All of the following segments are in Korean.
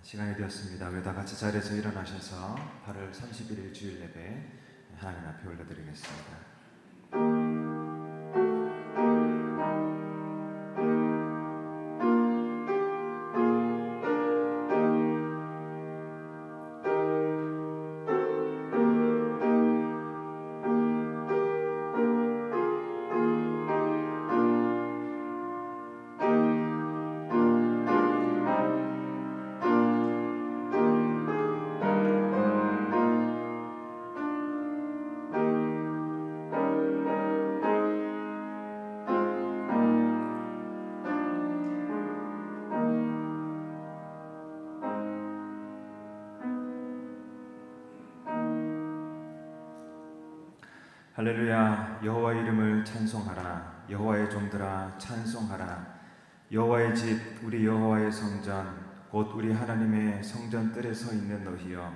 시간이 되었습니다. 우리 다 같이 자리에서 일어나셔서 8월 31일 주일 예배 하나님 앞에 올려드리겠습니다. 할렐루야. 여호와의 이름을 찬송하라. 여호와의 종들아 찬송하라. 여호와의 집 우리 여호와의 성전 곧 우리 하나님의 성전 뜰에 서 있는 너희여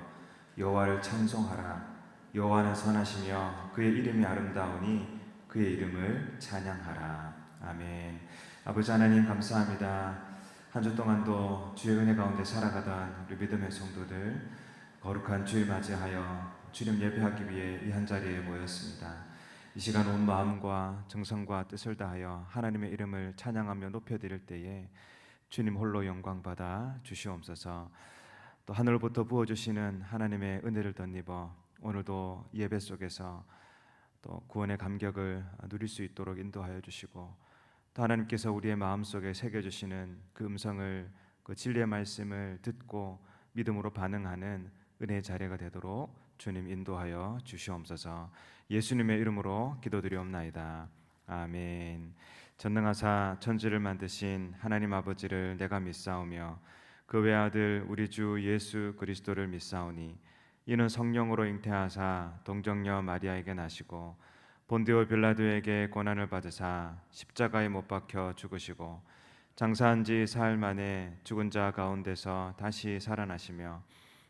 여호와를 찬송하라. 여호와는 선하시며 그의 이름이 아름다우니 그의 이름을 찬양하라. 아멘. 아버지 하나님 감사합니다. 한 주 동안도 주의 은혜 가운데 살아가던 우리 믿음의 성도들 거룩한 주일 맞이하여 주님 예배하기 위해 이 한자리에 모였습니다. 이 시간 온 마음과 정성과 뜻을 다하여 하나님의 이름을 찬양하며 높여드릴 때에 주님 홀로 영광받아 주시옵소서. 또 하늘부터 부어주시는 하나님의 은혜를 덧입어 오늘도 예배 속에서 또 구원의 감격을 누릴 수 있도록 인도하여 주시고, 또 하나님께서 우리의 마음속에 새겨주시는 그 음성을, 그 진리의 말씀을 듣고 믿음으로 반응하는 은혜의 자리가 되도록 주님 인도하여 주시옵소서. 예수님의 이름으로 기도드리옵나이다. 아멘. 전능하사 천지를 만드신 하나님 아버지를 내가 믿사오며 그 외아들 우리 주 예수 그리스도를 믿사오니 이는 성령으로 잉태하사 동정녀 마리아에게 나시고 본디오 빌라도에게 고난을 받으사 십자가에 못 박혀 죽으시고 장사한 지 사흘 만에 죽은 자 가운데서 다시 살아나시며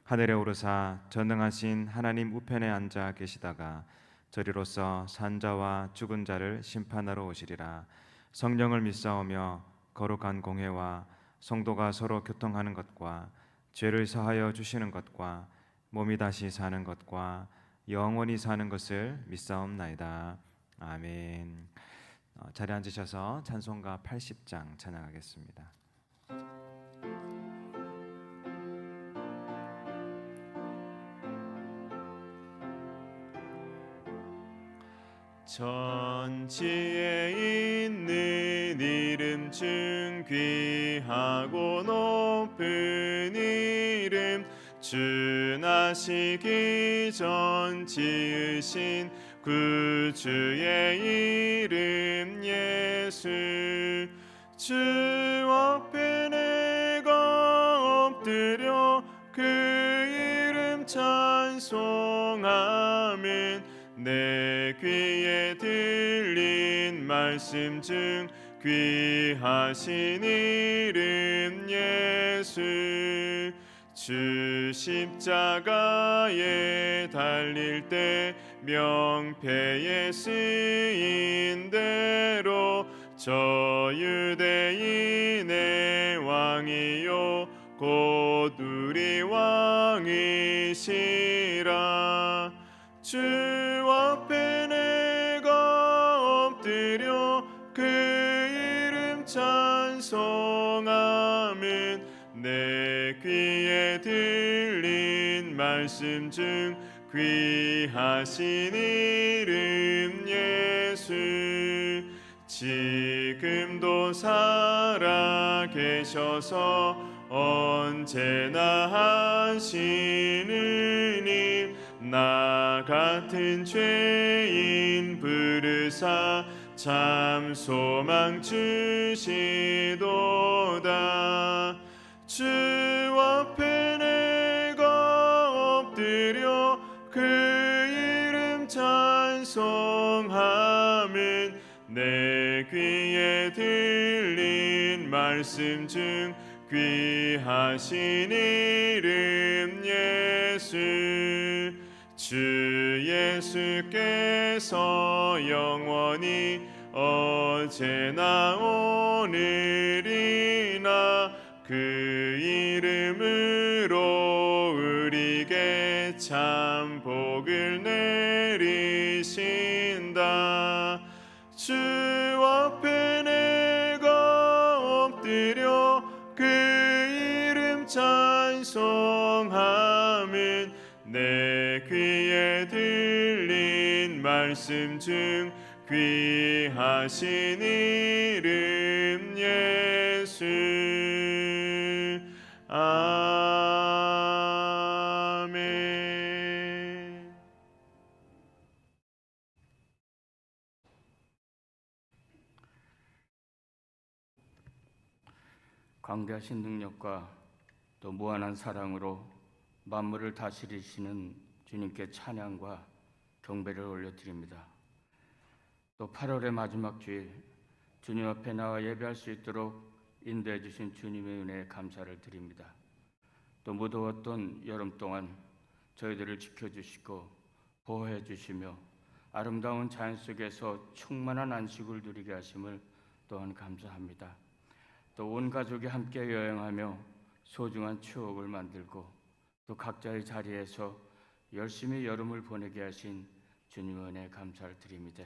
하늘에 오르사 전능하신 하나님 우편에 앉아 계시다가 저리로서 산 자와 죽은 자를 심판하러 오시리라. 성령을 믿사오며 거룩한 공회와 성도가 서로 교통하는 것과 죄를 사하여 주시는 것과 몸이 다시 사는 것과 영원히 사는 것을 믿사옵나이다. 아멘. 자리에 앉으셔서 찬송가 80장 찬양하겠습니다. 천지에 있는 이름 중 귀하고 높은 이름, 주 나시기 전 지으신 구주의 이름 예수. 주 앞에 내가 엎드려 그 이름 찬송하면 내 귀에 들린 말씀 중 귀하신 이름 예수. 주 십자가에 달릴 때 명패에 쓰인 대로 저 유대인의 왕이요 곧 우리 왕이시라. 주 앞에 내가 엎드려 그 이름 찬송하면 내 귀에 들린 말씀 중 귀하신 이름 예수. 지금도 살아계셔서 언제나 하시는 일, 나 같은 죄인 부르사 참 소망 주시도다. 주 앞에 내가 엎드려 그 이름 찬송하면 내 귀에 들린 말씀 중 귀하신 이름 예수. 주 예수께서 영원히 어제나 오늘이나 그 이름을 이신다. 주 앞에 내가 엎드려 그 이름 찬송하면 내 귀에 들린 말씀 중 귀하신 이름 예수. 아멘. 광대하신 능력과 또 무한한 사랑으로 만물을 다스리시는 주님께 찬양과 경배를 올려드립니다. 또 8월의 마지막 주일 주님 앞에 나와 예배할 수 있도록 인도해 주신 주님의 은혜에 감사를 드립니다. 또 무더웠던 여름 동안 저희들을 지켜주시고 보호해 주시며 아름다운 자연 속에서 충만한 안식을 누리게 하심을 또한 감사합니다. 또 온 가족이 함께 여행하며 소중한 추억을 만들고 또 각자의 자리에서 열심히 여름을 보내게 하신 주님의 은혜에 감사를 드립니다.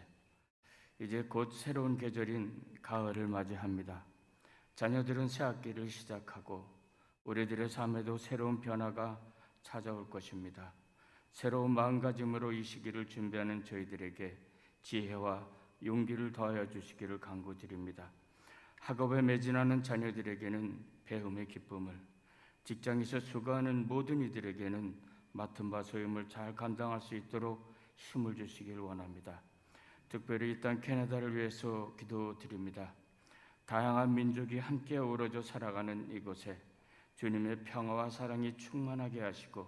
이제 곧 새로운 계절인 가을을 맞이합니다. 자녀들은 새 학기를 시작하고 우리들의 삶에도 새로운 변화가 찾아올 것입니다. 새로운 마음가짐으로 이 시기를 준비하는 저희들에게 지혜와 용기를 더하여 주시기를 간구드립니다. 학업에 매진하는 자녀들에게는 배움의 기쁨을, 직장에서 수고하는 모든 이들에게는 맡은 바 소임을 잘 감당할 수 있도록 힘을 주시길 원합니다. 특별히 이 땅 캐나다를 위해서 기도드립니다. 다양한 민족이 함께 어우러져 살아가는 이곳에 주님의 평화와 사랑이 충만하게 하시고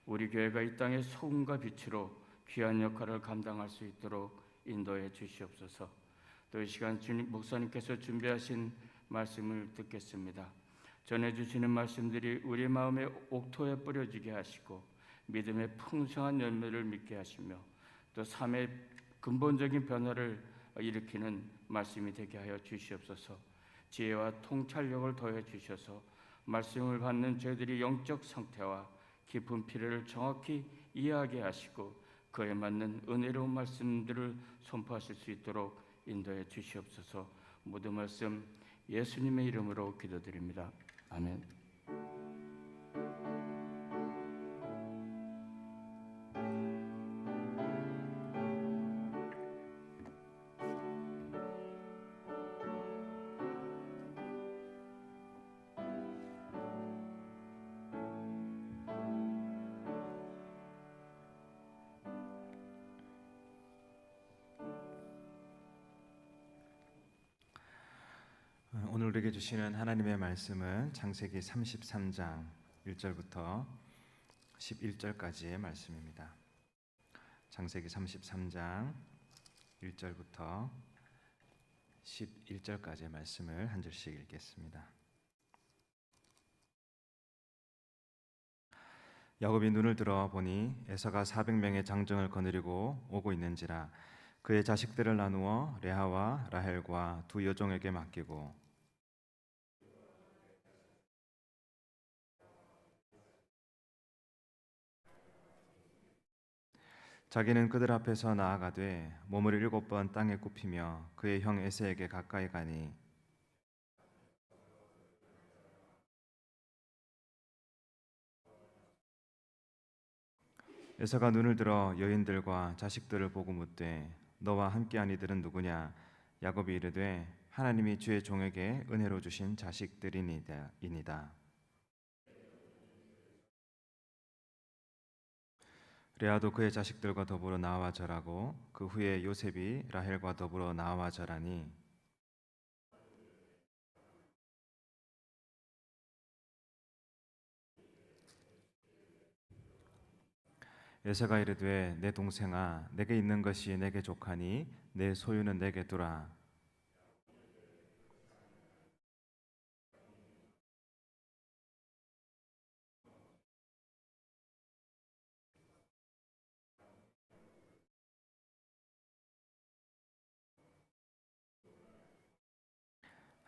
우리 교회가 이 땅의 소금과 빛으로 귀한 역할을 감당할 수 있도록 인도해 주시옵소서. 또 이 시간 주님 목사님께서 준비하신 말씀을 듣겠습니다. 전해주시는 말씀들이 우리 마음의 옥토에 뿌려지게 하시고 믿음의 풍성한 열매를 믿게 하시며 또 삶의 근본적인 변화를 일으키는 말씀이 되게 하여 주시옵소서. 지혜와 통찰력을 더해 주셔서 말씀을 받는 저희들이 영적 상태와 깊은 필요를 정확히 이해하게 하시고 그에 맞는 은혜로운 말씀들을 선포하실 수 있도록 인도해 주시옵소서. 모든 말씀 예수님의 이름으로 기도드립니다. 아멘. 오늘 우리에게 주시는 하나님의 말씀은 창세기 33장 1절부터 11절까지의 말씀입니다. 창세기 33장 1절부터 11절까지의 말씀을 한 절씩 읽겠습니다. 야곱이 눈을 들어 보니 에서가 400명의 장정을 거느리고 오고 있는지라 그의 자식들을 나누어 레아와 라헬과 두 여종에게 맡기고 자기는 그들 앞에서 나아가되 몸을 7번 땅에 굽히며 그의 형 에서에게 가까이 가니 에서가 눈을 들어 여인들과 자식들을 보고 묻되 너와 함께한 이들은 누구냐? 야곱이 이르되 하나님이 주의 종에게 은혜로 주신 자식들이니이다. 레아도 그의 자식들과 더불어 나와 절하고 그 후에 요셉이 라헬과 더불어 나와 절하니 에서가 이르되 내 동생아 내게 있는 것이 내게 족하니 내 소유는 내게 두라.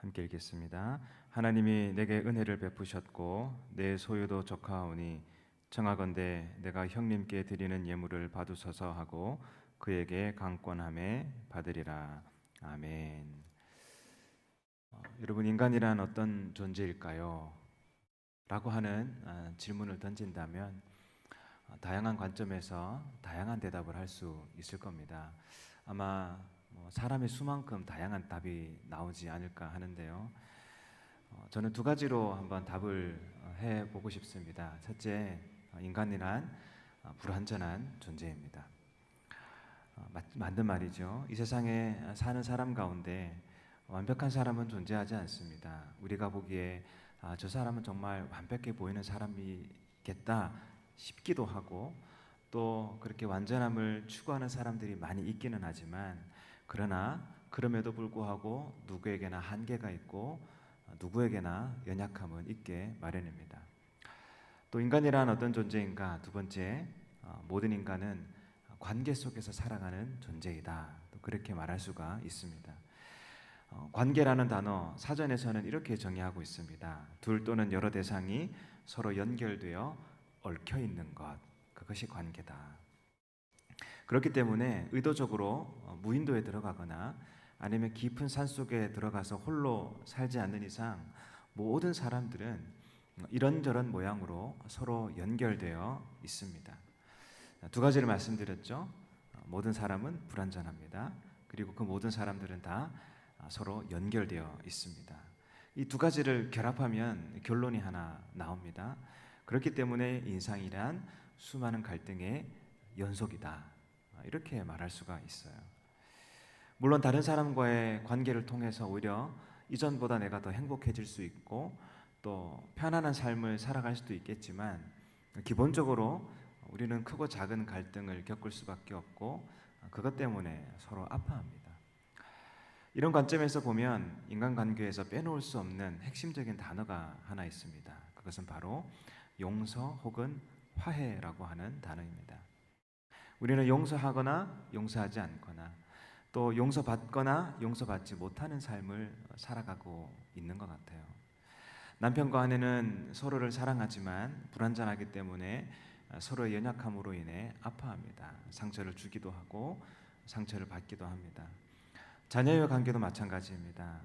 함께 읽겠습니다. 하나님이 내게 은혜를 베푸셨고 내 소유도 족하오니 청하건대 내가 형님께 드리는 예물을 받으소서 하고 그에게 강권함에 받으리라. 아멘. 여러분, 인간이란 어떤 존재일까요? 라고 하는 질문을 던진다면 다양한 관점에서 다양한 대답을 할 수 있을 겁니다. 아마 사람의 수만큼 다양한 답이 나오지 않을까 하는데요. 저는 두 가지로 한번 답을 해보고 싶습니다. 첫째, 인간이란 불완전한 존재입니다. 맞는 말이죠. 이 세상에 사는 사람 가운데 완벽한 사람은 존재하지 않습니다. 우리가 보기에 저 사람은 정말 완벽해 보이는 사람이겠다 싶기도 하고, 또 그렇게 완전함을 추구하는 사람들이 많이 있기는 하지만, 그러나 그럼에도 불구하고 누구에게나 한계가 있고 누구에게나 연약함은 있게 마련입니다. 또 인간이란 어떤 존재인가? 두 번째, 모든 인간은 관계 속에서 살아가는 존재이다. 또 그렇게 말할 수가 있습니다. 관계라는 단어 사전에서는 이렇게 정의하고 있습니다. 둘 또는 여러 대상이 서로 연결되어 얽혀 있는 것, 그것이 관계다. 그렇기 때문에 의도적으로 무인도에 들어가거나 아니면 깊은 산속에 들어가서 홀로 살지 않는 이상 모든 사람들은 이런저런 모양으로 서로 연결되어 있습니다. 두 가지를 말씀드렸죠. 모든 사람은 불완전합니다. 그리고 그 모든 사람들은 다 서로 연결되어 있습니다. 이 두 가지를 결합하면 결론이 하나 나옵니다. 그렇기 때문에 인상이란 수많은 갈등의 연속이다. 이렇게 말할 수가 있어요. 물론 다른 사람과의 관계를 통해서 오히려 이전보다 내가 더 행복해질 수 있고 또 편안한 삶을 살아갈 수도 있겠지만, 기본적으로 우리는 크고 작은 갈등을 겪을 수밖에 없고 그것 때문에 서로 아파합니다. 이런 관점에서 보면 인간관계에서 빼놓을 수 없는 핵심적인 단어가 하나 있습니다. 그것은 바로 용서 혹은 화해라고 하는 단어입니다. 우리는 용서하거나 용서하지 않거나 또 용서받거나 용서받지 못하는 삶을 살아가고 있는 것 같아요. 남편과 아내는 서로를 사랑하지만 불완전하기 때문에 서로의 연약함으로 인해 아파합니다. 상처를 주기도 하고 상처를 받기도 합니다. 자녀의 관계도 마찬가지입니다.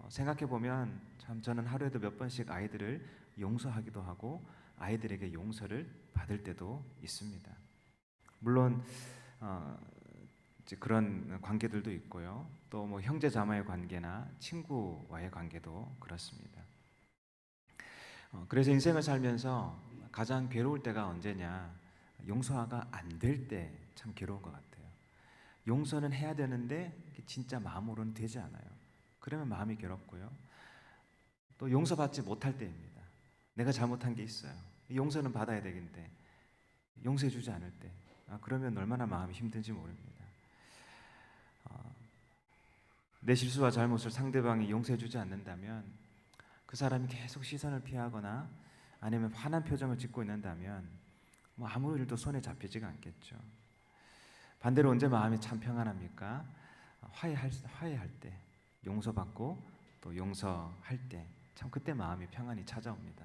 생각해보면 참 저는 하루에도 몇 번씩 아이들을 용서하기도 하고 아이들에게 용서를 받을 때도 있습니다. 물론 이제 그런 관계들도 있고요. 또 뭐 형제 자매의 관계나 친구와의 관계도 그렇습니다. 그래서 인생을 살면서 가장 괴로울 때가 언제냐? 용서가 안 될 때 참 괴로운 것 같아요. 용서는 해야 되는데 진짜 마음으로는 되지 않아요. 그러면 마음이 괴롭고요. 또 용서받지 못할 때입니다. 내가 잘못한 게 있어요. 용서는 받아야 되는데 용서해주지 않을 때, 그러면 얼마나 마음이 힘든지 모릅니다. 내 실수와 잘못을 상대방이 용서해주지 않는다면 그 사람이 계속 시선을 피하거나 아니면 화난 표정을 짓고 있는다면 아무 일도 손에 잡히지가 않겠죠. 반대로 언제 마음이 참 평안합니까? 화해할 때, 용서받고 또 용서할 때, 참 그때 마음이 평안이 찾아옵니다.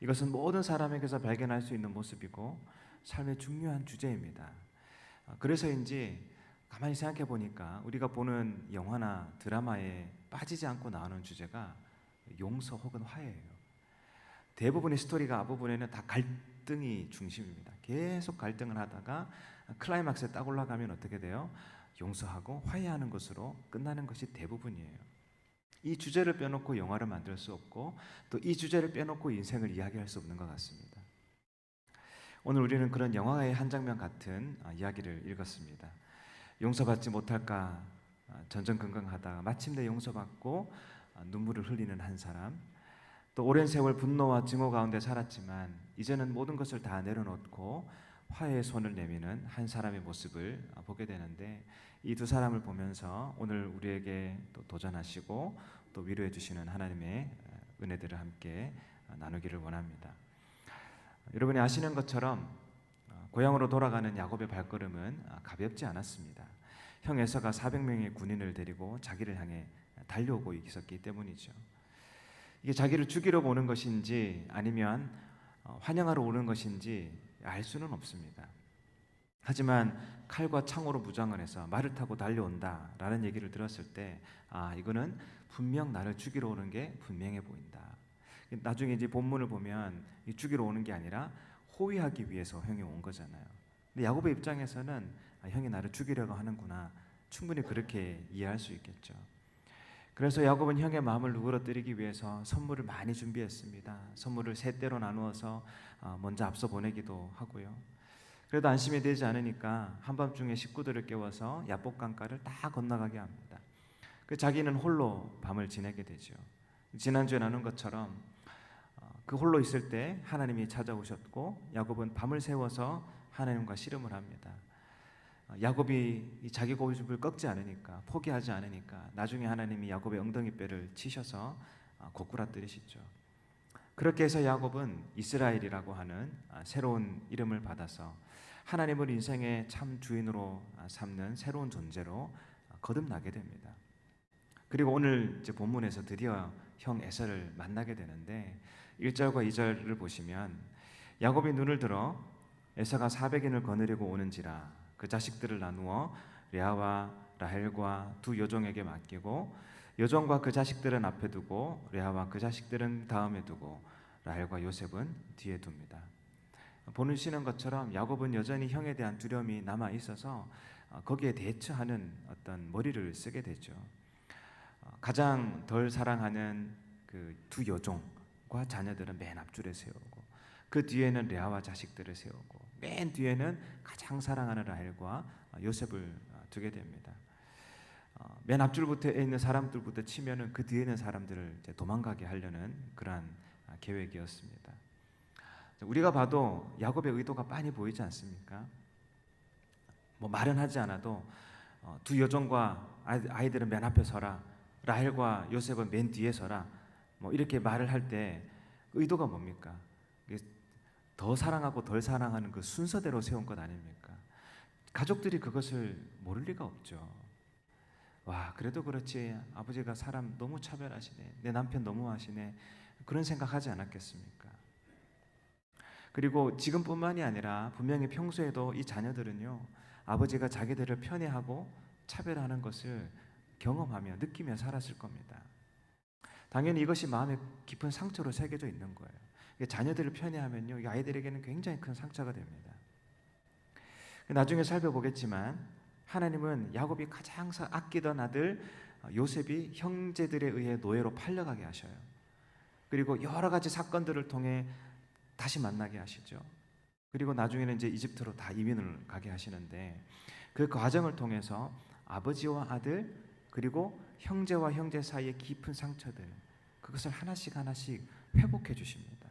이것은 모든 사람에게서 발견할 수 있는 모습이고 삶의 중요한 주제입니다. 그래서인지 가만히 생각해 보니까 우리가 보는 영화나 드라마에 빠지지 않고 나오는 주제가 용서 혹은 화해예요. 대부분의 스토리가 앞부분에는 다 갈등이 중심입니다. 계속 갈등을 하다가 클라이막스에 딱 올라가면 어떻게 돼요? 용서하고 화해하는 것으로 끝나는 것이 대부분이에요. 이 주제를 빼놓고 영화를 만들 수 없고 또 이 주제를 빼놓고 인생을 이야기할 수 없는 것 같습니다. 오늘 우리는 그런 영화의 한 장면 같은 이야기를 읽었습니다. 용서받지 못할까 전전긍긍하다가 마침내 용서받고 눈물을 흘리는 한 사람, 또 오랜 세월 분노와 증오 가운데 살았지만 이제는 모든 것을 다 내려놓고 화해의 손을 내미는 한 사람의 모습을 보게 되는데, 이 두 사람을 보면서 오늘 우리에게 또 도전하시고 또 위로해 주시는 하나님의 은혜들을 함께 나누기를 원합니다. 여러분이 아시는 것처럼 고향으로 돌아가는 야곱의 발걸음은 가볍지 않았습니다. 형 에서가 400명의 군인을 데리고 자기를 향해 달려오고 있었기 때문이죠. 이게 자기를 죽이러 오는 것인지 아니면 환영하러 오는 것인지 알 수는 없습니다. 하지만 칼과 창으로 무장을 해서 말을 타고 달려온다라는 얘기를 들었을 때 이거는 분명 나를 죽이러 오는 게 분명해 보인다. 나중에 이제 본문을 보면 이 죽이러 오는 게 아니라 호위하기 위해서 형이 온 거잖아요. 근데 야곱의 입장에서는 형이 나를 죽이려고 하는구나. 충분히 그렇게 이해할 수 있겠죠. 그래서 야곱은 형의 마음을 누그러뜨리기 위해서 선물을 많이 준비했습니다. 선물을 세 대로 나누어서 먼저 앞서 보내기도 하고요. 그래도 안심이 되지 않으니까 한밤중에 식구들을 깨워서 야복 강가를 다 건너가게 합니다. 자기는 홀로 밤을 지내게 되죠. 지난주에 나눈 것처럼 그 홀로 있을 때 하나님이 찾아오셨고 야곱은 밤을 새워서 하나님과 씨름을 합니다. 야곱이 자기 고집을 꺾지 않으니까, 포기하지 않으니까 나중에 하나님이 야곱의 엉덩이뼈를 치셔서 고꾸라뜨리시죠. 그렇게 해서 야곱은 이스라엘이라고 하는 새로운 이름을 받아서 하나님을 인생의 참 주인으로 삼는 새로운 존재로 거듭나게 됩니다. 그리고 오늘 이제 본문에서 드디어 형 에서를 만나게 되는데 1절과 2절을 보시면 야곱이 눈을 들어 에서가 400인을 거느리고 오는지라 그 자식들을 나누어 레아와 라헬과 두 여종에게 맡기고 여종과 그 자식들은 앞에 두고 레아와 그 자식들은 다음에 두고 라헬과 요셉은 뒤에 둡니다. 보시는 것처럼 야곱은 여전히 형에 대한 두려움이 남아 있어서 거기에 대처하는 어떤 머리를 쓰게 되죠. 가장 덜 사랑하는 그 두 여종과 자녀들은 맨 앞줄에 세우고 그 뒤에는 레아와 자식들을 세우고 맨 뒤에는 가장 사랑하는 라헬과 요셉을 두게 됩니다. 맨 앞줄부터 있는 사람들부터 치면은 그 뒤에 있는 사람들을 이제 도망가게 하려는 그러한 계획이었습니다. 우리가 봐도 야곱의 의도가 빤히 보이지 않습니까? 말은 하지 않아도 두 여종과 아이들은 맨 앞에 서라, 라헬과 요셉은 맨 뒤에 서라, 이렇게 말을 할 때 의도가 뭡니까? 더 사랑하고 덜 사랑하는 그 순서대로 세운 것 아닙니까? 가족들이 그것을 모를 리가 없죠. 와, 그래도 그렇지 아버지가 사람 너무 차별하시네, 내 남편 너무하시네, 그런 생각하지 않았겠습니까? 그리고 지금뿐만이 아니라 분명히 평소에도 이 자녀들은요, 아버지가 자기들을 편애하고 차별하는 것을 경험하며 느끼며 살았을 겁니다. 당연히 이것이 마음에 깊은 상처로 새겨져 있는 거예요. 자녀들을 편애하면요, 이 아이들에게는 굉장히 큰 상처가 됩니다. 나중에 살펴보겠지만 하나님은 야곱이 가장 아끼던 아들 요셉이 형제들에 의해 노예로 팔려가게 하셔요. 그리고 여러 가지 사건들을 통해 다시 만나게 하시죠. 그리고 나중에는 이제 이집트로 다 이민을 가게 하시는데 그 과정을 통해서 아버지와 아들 그리고 형제와 형제 사이의 깊은 상처들, 그것을 하나씩 하나씩 회복해 주십니다.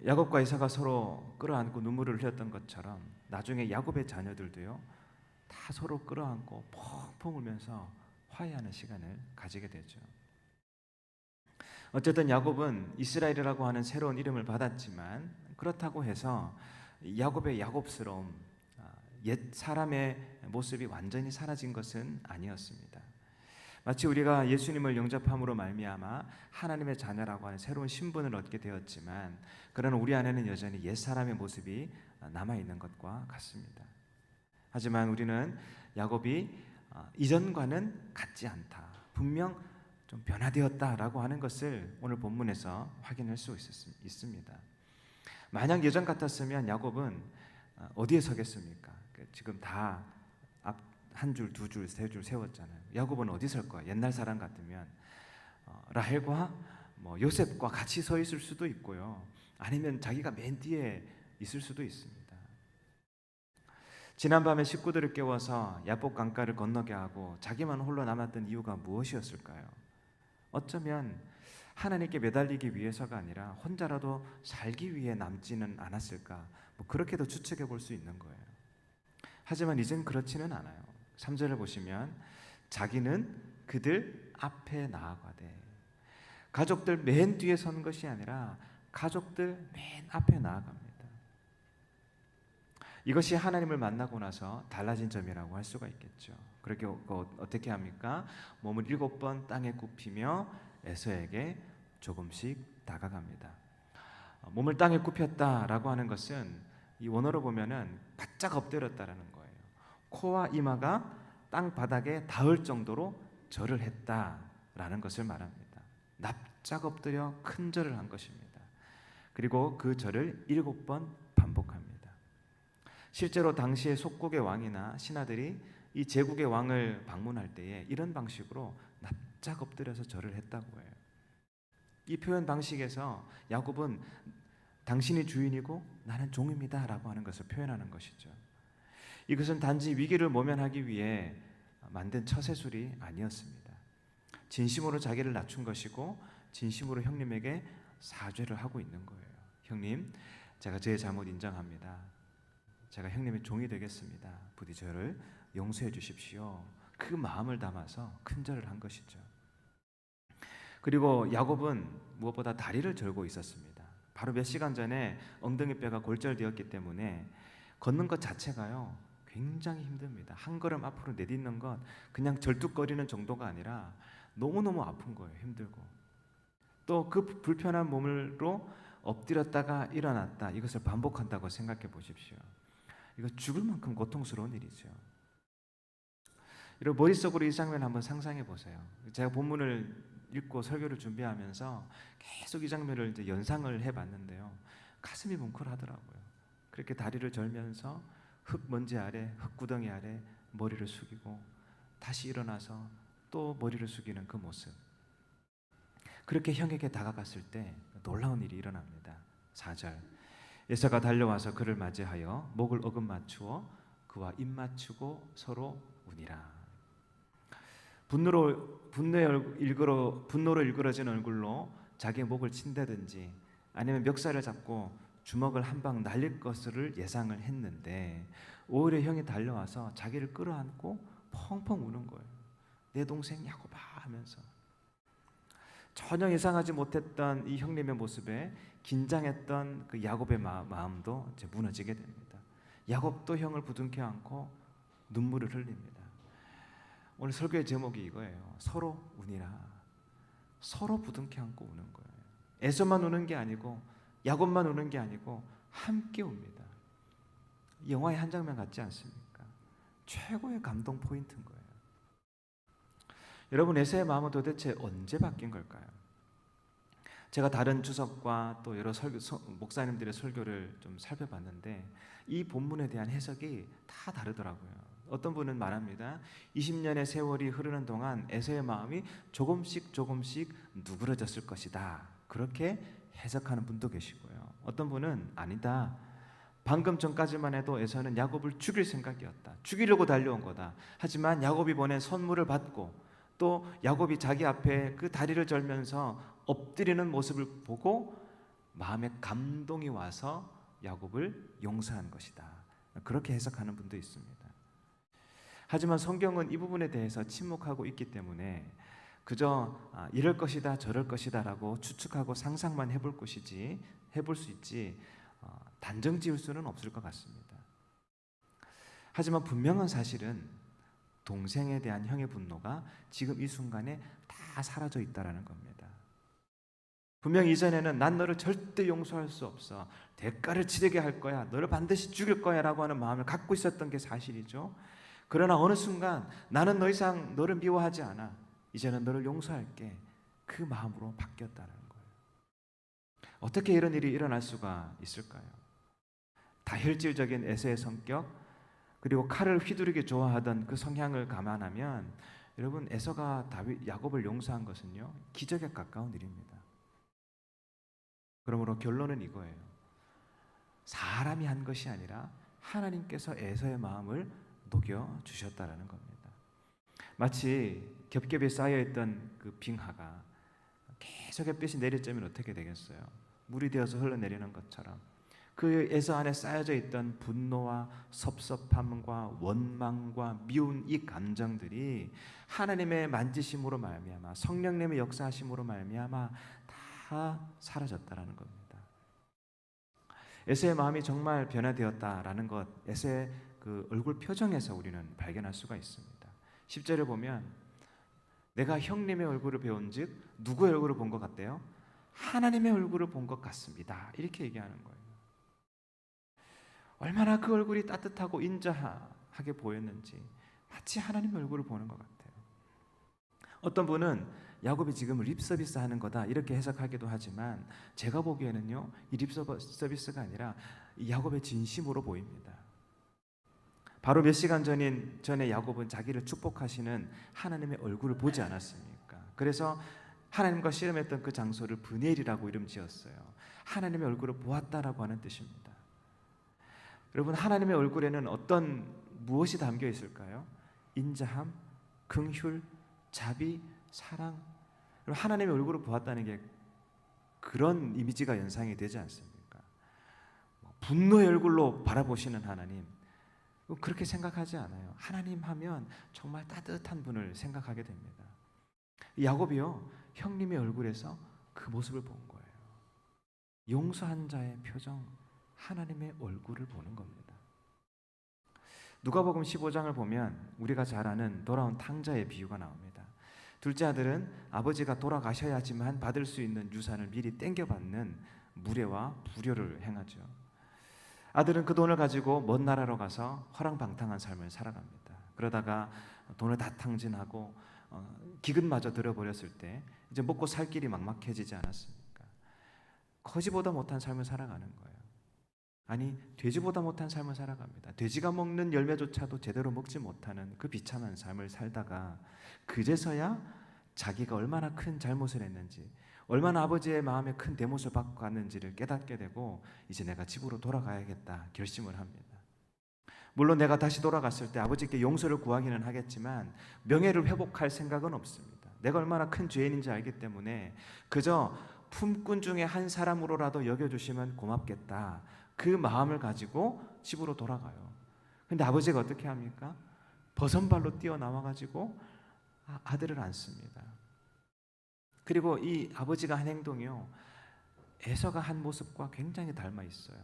야곱과 이삭가 서로 끌어안고 눈물을 흘렸던 것처럼 나중에 야곱의 자녀들도요, 다 서로 끌어안고 펑펑 울면서 화해하는 시간을 가지게 되죠. 어쨌든 야곱은 이스라엘이라고 하는 새로운 이름을 받았지만 그렇다고 해서 야곱의 야곱스러움, 옛 사람의 모습이 완전히 사라진 것은 아니었습니다. 마치 우리가 예수님을 영접함으로 말미암아 하나님의 자녀라고 하는 새로운 신분을 얻게 되었지만 그러나 우리 안에는 여전히 옛 사람의 모습이 남아있는 것과 같습니다. 하지만 우리는 야곱이 이전과는 같지 않다, 분명 좀 변화되었다라고 하는 것을 오늘 본문에서 확인할 수 있습니다. 만약 예전 같았으면 야곱은 어디에 서겠습니까? 지금 다 한 줄, 두 줄, 세 줄 세웠잖아요. 야곱은 어디 설 거야? 옛날 사람 같으면 라헬과 요셉과 같이 서 있을 수도 있고요, 아니면 자기가 맨 뒤에 있을 수도 있습니다. 지난밤에 식구들을 깨워서 야복 강가를 건너게 하고 자기만 홀로 남았던 이유가 무엇이었을까요? 어쩌면 하나님께 매달리기 위해서가 아니라 혼자라도 살기 위해 남지는 않았을까, 그렇게도 추측해 볼 수 있는 거예요. 하지만 이젠 그렇지는 않아요. 3절을 보시면 자기는 그들 앞에 나아가되, 가족들 맨 뒤에 서는 것이 아니라 가족들 맨 앞에 나아갑니다. 이것이 하나님을 만나고 나서 달라진 점이라고 할 수가 있겠죠. 그렇게 어떻게 합니까? 몸을 7번 땅에 굽히며 에서에게 조금씩 다가갑니다. 몸을 땅에 굽혔다라고 하는 것은 이 원어로 보면은 바짝 엎드렸다라는 거예요. 코와 이마가 땅 바닥에 닿을 정도로 절을 했다라는 것을 말합니다. 납작 엎드려 큰 절을 한 것입니다. 그리고 그 절을 7번 반복합니다. 실제로 당시의 속국의 왕이나 신하들이 이 제국의 왕을 방문할 때에 이런 방식으로 납작 엎드려서 절을 했다고 해요. 이 표현 방식에서 야곱은 당신이 주인이고 나는 종입니다 라고 하는 것을 표현하는 것이죠. 이것은 단지 위기를 모면하기 위해 만든 처세술이 아니었습니다. 진심으로 자기를 낮춘 것이고 진심으로 형님에게 사죄를 하고 있는 거예요. 형님, 제가 제 잘못 인정합니다. 제가 형님의 종이 되겠습니다. 부디 저를 용서해 주십시오. 그 마음을 담아서 큰 절을 한 것이죠. 그리고 야곱은 무엇보다 다리를 절고 있었습니다. 바로 몇 시간 전에 엉덩이 뼈가 골절되었기 때문에 걷는 것 자체가요 굉장히 힘듭니다. 한 걸음 앞으로 내딛는 것 그냥 절뚝거리는 정도가 아니라 너무너무 아픈 거예요. 힘들고 또 그 불편한 몸으로 엎드렸다가 일어났다 이것을 반복한다고 생각해 보십시오. 이거 죽을 만큼 고통스러운 일이죠. 여러분 머릿속으로 이 장면을 한번 상상해 보세요. 제가 본문을 읽고 설교를 준비하면서 계속 이 장면을 이제 연상을 해봤는데요. 가슴이 뭉클하더라고요. 그렇게 다리를 절면서 흙먼지 아래, 흙구덩이 아래 머리를 숙이고 다시 일어나서 또 머리를 숙이는 그 모습. 그렇게 형에게 다가갔을 때 놀라운 일이 일어납니다. 4절 에서가 달려와서 그를 맞이하여 목을 어금 맞추어 그와 입 맞추고 서로 우니라. 분노로 일그러진 얼굴로 자기의 목을 친다든지 아니면 멱살을 잡고 주먹을 한 방 날릴 것을 예상을 했는데 오히려 형이 달려와서 자기를 끌어안고 펑펑 우는 거예요. 내 동생 야곱아 하면서 전혀 예상하지 못했던 이 형님의 모습에 긴장했던 그 야곱의 마음도 이제 무너지게 됩니다. 야곱도 형을 부둥켜 안고 눈물을 흘립니다. 오늘 설교의 제목이 이거예요. 서로 우니라. 서로 부둥켜 안고 우는 거예요. 에서만 우는 게 아니고 야곱만 우는 게 아니고 함께 웁니다. 영화의 한 장면 같지 않습니까? 최고의 감동 포인트인 거예요. 여러분 에서의 마음은 도대체 언제 바뀐 걸까요? 제가 다른 주석과 또 여러 목사님들의 설교를 좀 살펴봤는데 이 본문에 대한 해석이 다 다르더라고요. 어떤 분은 말합니다. 20년의 세월이 흐르는 동안 에서의 마음이 조금씩 누그러졌을 것이다. 그렇게 해석하는 분도 계시고요. 어떤 분은 아니다. 방금 전까지만 해도 에서는 야곱을 죽일 생각이었다. 죽이려고 달려온 거다. 하지만 야곱이 보낸 선물을 받고 또 야곱이 자기 앞에 그 다리를 절면서 엎드리는 모습을 보고 마음에 감동이 와서 야곱을 용서한 것이다. 그렇게 해석하는 분도 있습니다. 하지만 성경은 이 부분에 대해서 침묵하고 있기 때문에 그저 이럴 것이다 저럴 것이다 라고 추측하고 상상만 해볼 수 있지 단정 지을 수는 없을 것 같습니다. 하지만 분명한 사실은 동생에 대한 형의 분노가 지금 이 순간에 다 사라져 있다는 겁니다. 분명히 이전에는 난 너를 절대 용서할 수 없어. 대가를 치르게 할 거야. 너를 반드시 죽일 거야 라고 하는 마음을 갖고 있었던 게 사실이죠. 그러나 어느 순간 나는 더 이상 너를 미워하지 않아. 이제는 너를 용서할게. 그 마음으로 바뀌었다는 거예요. 어떻게 이런 일이 일어날 수가 있을까요? 다혈질적인 에서의 성격 그리고 칼을 휘두르기 좋아하던 그 성향을 감안하면 여러분 에서가 야곱을 용서한 것은요 기적에 가까운 일입니다. 그러므로 결론은 이거예요. 사람이 한 것이 아니라 하나님께서 에서의 마음을 녹여주셨다라는 겁니다. 마치 겹겹이 쌓여있던 그 빙하가 계속 햇빛이 내리쬐면 어떻게 되겠어요? 물이 되어서 흘러내리는 것처럼 그 에서 안에 쌓여져 있던 분노와 섭섭함과 원망과 미운 이 감정들이 하나님의 만지심으로 말미암아 성령님의 역사하심으로 말미암아 다 사라졌다라는 겁니다. 에서의 마음이 정말 변화되었다라는 것 에서의 그 얼굴 표정에서 우리는 발견할 수가 있습니다. 10절을 보면 내가 형님의 얼굴을 배운즉 누구의 얼굴을 본 것 같대요? 하나님의 얼굴을 본 것 같습니다. 이렇게 얘기하는 거예요. 얼마나 그 얼굴이 따뜻하고 인자하게 보였는지 마치 하나님의 얼굴을 보는 것 같아요. 어떤 분은 야곱이 지금 립서비스 하는 거다 이렇게 해석하기도 하지만 제가 보기에는요, 이 립서비스가 아니라 야곱의 진심으로 보입니다. 바로 몇 시간 전에 야곱은 자기를 축복하시는 하나님의 얼굴을 보지 않았습니까? 그래서 하나님과 씨름했던 그 장소를 브넬이라고 이름 지었어요. 하나님의 얼굴을 보았다라고 하는 뜻입니다. 여러분, 하나님의 얼굴에는 무엇이 담겨 있을까요? 인자함, 긍휼, 자비, 사랑. 하나님의 얼굴을 보았다는 게 그런 이미지가 연상이 되지 않습니까? 분노의 얼굴로 바라보시는 하나님, 그렇게 생각하지 않아요. 하나님 하면 정말 따뜻한 분을 생각하게 됩니다. 야곱이요, 형님의 얼굴에서 그 모습을 본 거예요. 용서한 자의 표정, 하나님의 얼굴을 보는 겁니다. 누가복음 15장을 보면 우리가 잘 아는 돌아온 탕자의 비유가 나옵니다. 둘째 아들은 아버지가 돌아가셔야지만 받을 수 있는 유산을 미리 땡겨받는 무례와 불효를 행하죠. 아들은 그 돈을 가지고 먼 나라로 가서 허랑방탕한 삶을 살아갑니다. 그러다가 돈을 다 탕진하고 기근마저 들어버렸을 때 이제 먹고 살 길이 막막해지지 않았습니까? 거지보다 못한 삶을 살아가는 거예요. 아니, 돼지보다 못한 삶을 살아갑니다. 돼지가 먹는 열매조차도 제대로 먹지 못하는 그 비참한 삶을 살다가 그제서야 자기가 얼마나 큰 잘못을 했는지, 얼마나 아버지의 마음에 큰 대못을 받고 갔는지를 깨닫게 되고 이제 내가 집으로 돌아가야겠다 결심을 합니다. 물론 내가 다시 돌아갔을 때 아버지께 용서를 구하기는 하겠지만 명예를 회복할 생각은 없습니다. 내가 얼마나 큰 죄인인지 알기 때문에 그저 품꾼 중에 한 사람으로라도 여겨주시면 고맙겠다, 그 마음을 가지고 집으로 돌아가요. 근데 아버지가 어떻게 합니까? 버선발로 뛰어나와가지고 아들을 안습니다. 그리고 이 아버지가 한 행동이요, 에서가 한 모습과 굉장히 닮아 있어요.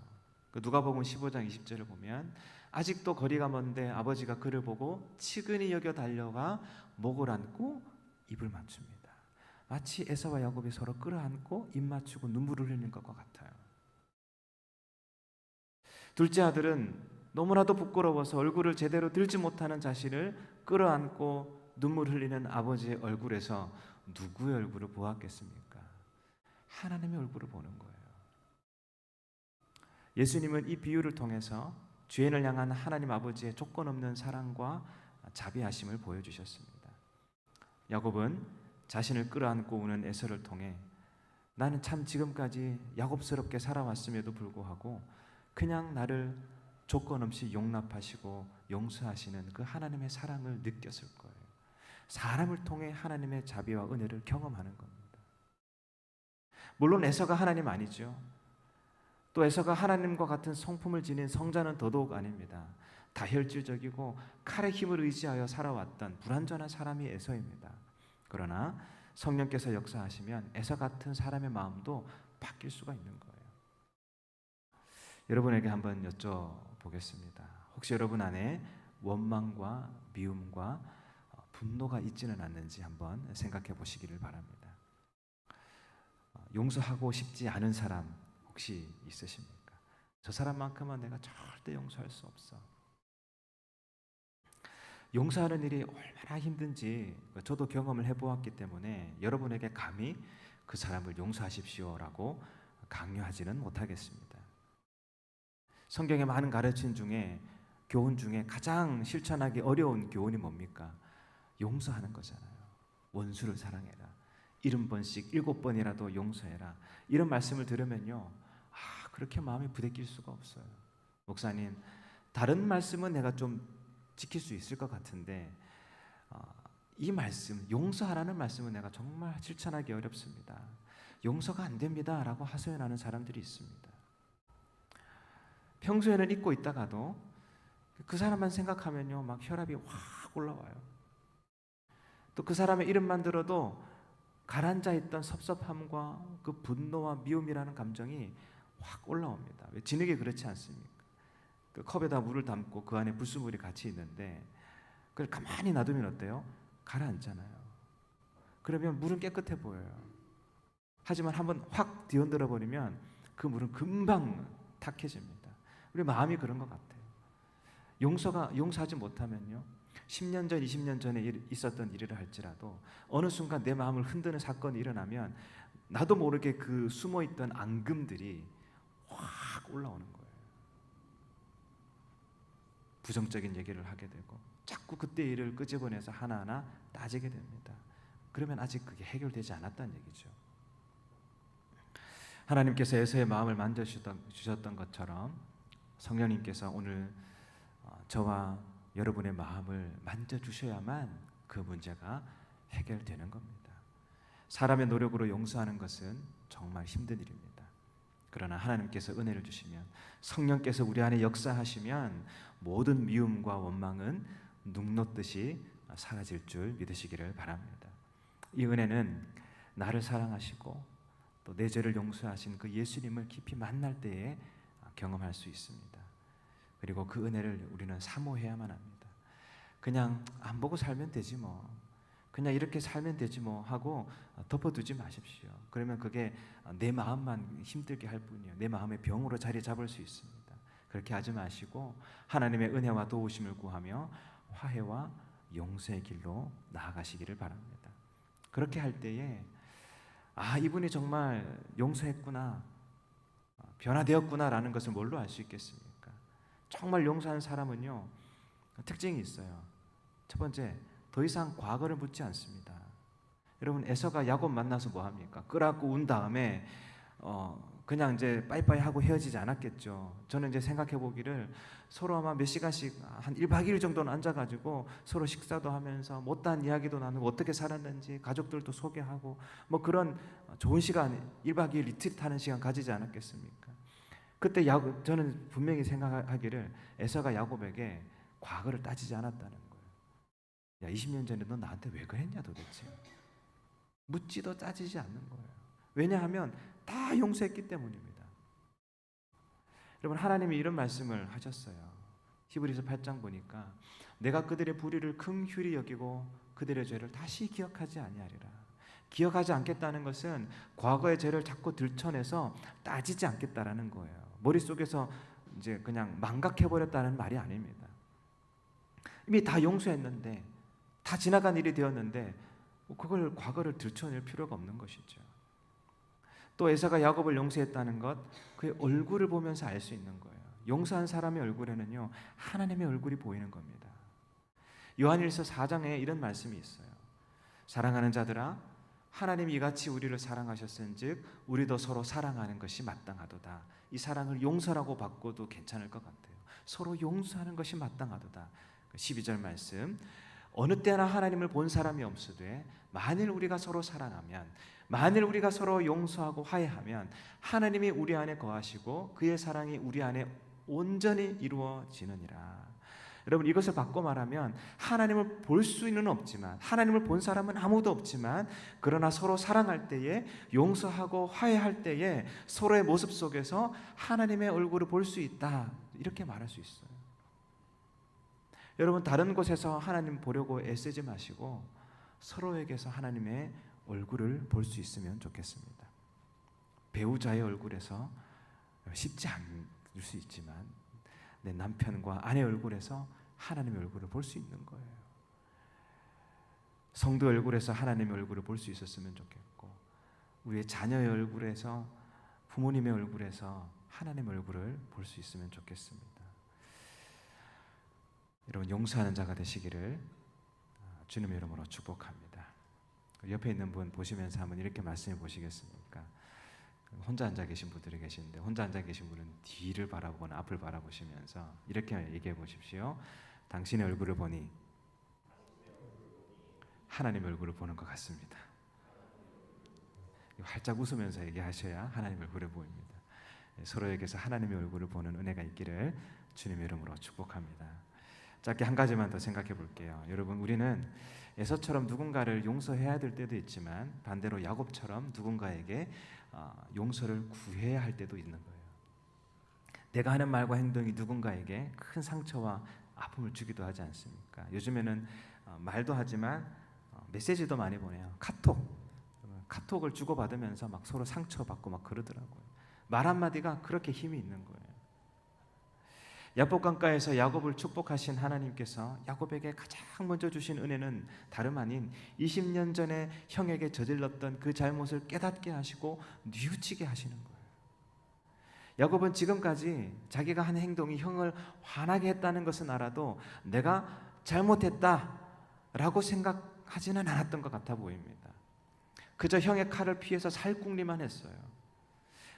누가복음 15장 20절을 보면 아직도 거리가 먼데 아버지가 그를 보고 치근히 여겨 달려가 목을 안고 입을 맞춥니다. 마치 에서와 야곱이 서로 끌어안고 입 맞추고 눈물을 흘리는 것과 같아요. 둘째 아들은 너무나도 부끄러워서 얼굴을 제대로 들지 못하는 자신을 끌어안고 눈물 흘리는 아버지의 얼굴에서 누구의 얼굴을 보았겠습니까? 하나님의 얼굴을 보는 거예요. 예수님은 이 비유를 통해서 죄인을 향한 하나님 아버지의 조건 없는 사랑과 자비하심을 보여주셨습니다. 야곱은 자신을 끌어안고 우는 에서를 통해 나는 참 지금까지 야곱스럽게 살아왔음에도 불구하고 그냥 나를 조건 없이 용납하시고 용서하시는 그 하나님의 사랑을 느꼈을 거예요. 사람을 통해 하나님의 자비와 은혜를 경험하는 겁니다. 물론 에서가 하나님 아니죠. 또 에서가 하나님과 같은 성품을 지닌 성자는 더더욱 아닙니다. 다혈질적이고 칼의 힘을 의지하여 살아왔던 불완전한 사람이 에서입니다. 그러나 성령께서 역사하시면 에서 같은 사람의 마음도 바뀔 수가 있는 거예요. 여러분에게 한번 여쭤보겠습니다. 혹시 여러분 안에 원망과 미움과 분노가 있지는 않는지 한번 생각해 보시기를 바랍니다. 용서하고 싶지 않은 사람 혹시 있으십니까? 저 사람만큼은 내가 절대 용서할 수 없어. 용서하는 일이 얼마나 힘든지 저도 경험을 해보았기 때문에 여러분에게 감히 그 사람을 용서하십시오라고 강요하지는 못하겠습니다. 성경의 많은 가르침 중에 교훈 중에 가장 실천하기 어려운 교훈이 뭡니까? 용서하는 거잖아요. 원수를 사랑해라. 70번씩 7번이라도 용서해라. 이런 말씀을 들으면요, 그렇게 마음이 부대낄 수가 없어요. 목사님, 다른 말씀은 내가 좀 지킬 수 있을 것 같은데 이 말씀, 용서하라는 말씀은 내가 정말 실천하기 어렵습니다. 용서가 안 됩니다 라고 하소연하는 사람들이 있습니다. 평소에는 잊고 있다가도 그 사람만 생각하면요 막 혈압이 확 올라와요. 또 그 사람의 이름만 들어도 가라앉아 있던 섭섭함과 그 분노와 미움이라는 감정이 확 올라옵니다. 왜 진흙이 그렇지 않습니까? 그 컵에다 물을 담고 그 안에 불순물이 같이 있는데 그걸 가만히 놔두면 어때요? 가라앉잖아요. 그러면 물은 깨끗해 보여요. 하지만 한번 확 뒤흔들어 버리면 그 물은 금방 탁해집니다. 우리 마음이 그런 것 같아요. 용서하지 못하면요, 10년 전, 20년 전에 있었던 일이라 할지라도 어느 순간 내 마음을 흔드는 사건이 일어나면 나도 모르게 그 숨어있던 앙금들이 확 올라오는 거예요. 부정적인 얘기를 하게 되고 자꾸 그때 일을 끄집어내서 하나하나 따지게 됩니다. 그러면 아직 그게 해결되지 않았다는 얘기죠. 하나님께서 에서의 마음을 만져주셨던 것처럼 성령님께서 오늘 저와 여러분의 마음을 만져주셔야만 그 문제가 해결되는 겁니다. 사람의 노력으로 용서하는 것은 정말 힘든 일입니다. 그러나 하나님께서 은혜를 주시면, 성령께서 우리 안에 역사하시면 모든 미움과 원망은 눅놓듯이 사라질 줄 믿으시기를 바랍니다. 이 은혜는 나를 사랑하시고 또 내 죄를 용서하신 그 예수님을 깊이 만날 때에 경험할 수 있습니다. 그리고 그 은혜를 우리는 사모해야만 합니다. 그냥 안 보고 살면 되지 뭐, 그냥 이렇게 살면 되지 뭐 하고 덮어두지 마십시오. 그러면 그게 내 마음만 힘들게 할 뿐이에요. 내 마음의 병으로 자리 잡을 수 있습니다. 그렇게 하지 마시고 하나님의 은혜와 도우심을 구하며 화해와 용서의 길로 나아가시기를 바랍니다. 그렇게 할 때에 이분이 정말 용서했구나, 변화되었구나라는 것을 뭘로 알 수 있겠습니까? 정말 용서하는 사람은요, 특징이 있어요. 첫 번째, 더 이상 과거를 묻지 않습니다. 여러분, 에서가 야곱 만나서 뭐 합니까? 끌어안고 운 다음에 그냥 이제 빠이빠이 하고 헤어지지 않았겠죠. 저는 이제 생각해 보기를 서로 아마 몇 시간씩 한 1박 2일 정도는 앉아가지고 서로 식사도 하면서 못다한 이야기도 나누고 어떻게 살았는지 가족들도 소개하고 뭐 그런 좋은 시간, 1박 2일 리트릿 하는 시간 가지지 않았겠습니까? 그때 저는 분명히 생각하기를 에서가 야곱에게 과거를 따지지 않았다는 거예요. 야, 20년 전에 너 나한테 왜 그랬냐 도대체. 묻지도 따지지 않는 거예요. 왜냐하면 다 용서했기 때문입니다. 여러분, 하나님이 이런 말씀을 하셨어요. 히브리서 8장 보니까 내가 그들의 불의를 긍휼히 여기고 그들의 죄를 다시 기억하지 아니하리라. 기억하지 않겠다는 것은 과거의 죄를 자꾸 들춰내서 따지지 않겠다라는 거예요. 머릿속에서 이제 그냥 망각해버렸다는 말이 아닙니다. 이미 다 용서했는데, 다 지나간 일이 되었는데 그걸 과거를 들춰낼 필요가 없는 것이죠. 또 에서가 야곱을 용서했다는 것, 그의 얼굴을 보면서 알 수 있는 거예요. 용서한 사람의 얼굴에는요, 하나님의 얼굴이 보이는 겁니다. 요한일서 4장에 이런 말씀이 있어요. 사랑하는 자들아, 하나님이 이같이 우리를 사랑하셨은즉 우리도 서로 사랑하는 것이 마땅하도다. 이 사랑을 용서라고 바꿔도 괜찮을 것 같아요. 서로 용서하는 것이 마땅하도다. 12절 말씀, 어느 때나 하나님을 본 사람이 없으되 만일 우리가 서로 사랑하면, 만일 우리가 서로 용서하고 화해하면 하나님이 우리 안에 거하시고 그의 사랑이 우리 안에 온전히 이루어지느니라. 여러분, 이것을 바꿔 말하면 하나님을 볼 수는 없지만, 하나님을 본 사람은 아무도 없지만, 그러나 서로 사랑할 때에, 용서하고 화해할 때에 서로의 모습 속에서 하나님의 얼굴을 볼 수 있다, 이렇게 말할 수 있어요. 여러분, 다른 곳에서 하나님 보려고 애쓰지 마시고 서로에게서 하나님의 얼굴을 볼 수 있으면 좋겠습니다. 배우자의 얼굴에서 쉽지 않을 수 있지만 내 남편과 아내 얼굴에서 하나님의 얼굴을 볼 수 있는 거예요. 성도 얼굴에서 하나님의 얼굴을 볼 수 있었으면 좋겠고, 우리의 자녀의 얼굴에서, 부모님의 얼굴에서 하나님의 얼굴을 볼 수 있으면 좋겠습니다. 여러분, 용서하는 자가 되시기를 주님의 이름으로 축복합니다. 옆에 있는 분 보시면서 한번 이렇게 말씀해 보시겠습니까? 혼자 앉아 계신 분들이 계시는데, 혼자 앉아 계신 분은 뒤를 바라보거나 앞을 바라보시면서 이렇게 얘기해 보십시오. 당신의 얼굴을 보니 하나님의 얼굴을 보는 것 같습니다. 활짝 웃으면서 얘기하셔야 하나님의 얼굴을 보입니다. 서로에게서 하나님의 얼굴을 보는 은혜가 있기를 주님의 이름으로 축복합니다. 짧게 한 가지만 더 생각해 볼게요. 여러분, 우리는 에서처럼 누군가를 용서해야 될 때도 있지만 반대로 야곱처럼 누군가에게 용서를 구해야 할 때도 있는 거예요. 내가 하는 말과 행동이 누군가에게 큰 상처와 아픔을 주기도 하지 않습니까? 요즘에는 말도 하지만 메시지도 많이 보내요. 카톡을 주고받으면서 막 서로 상처받고 막 그러더라고요. 말 한마디가 그렇게 힘이 있는 거예요. 야복 강가에서 야곱을 축복하신 하나님께서 야곱에게 가장 먼저 주신 은혜는 다름 아닌 20년 전에 형에게 저질렀던 그 잘못을 깨닫게 하시고 뉘우치게 하시는 거예요. 야곱은 지금까지 자기가 한 행동이 형을 화나게 했다는 것은 알아도 내가 잘못했다라고 생각하지는 않았던 것 같아 보입니다. 그저 형의 칼을 피해서 살궁리만 했어요.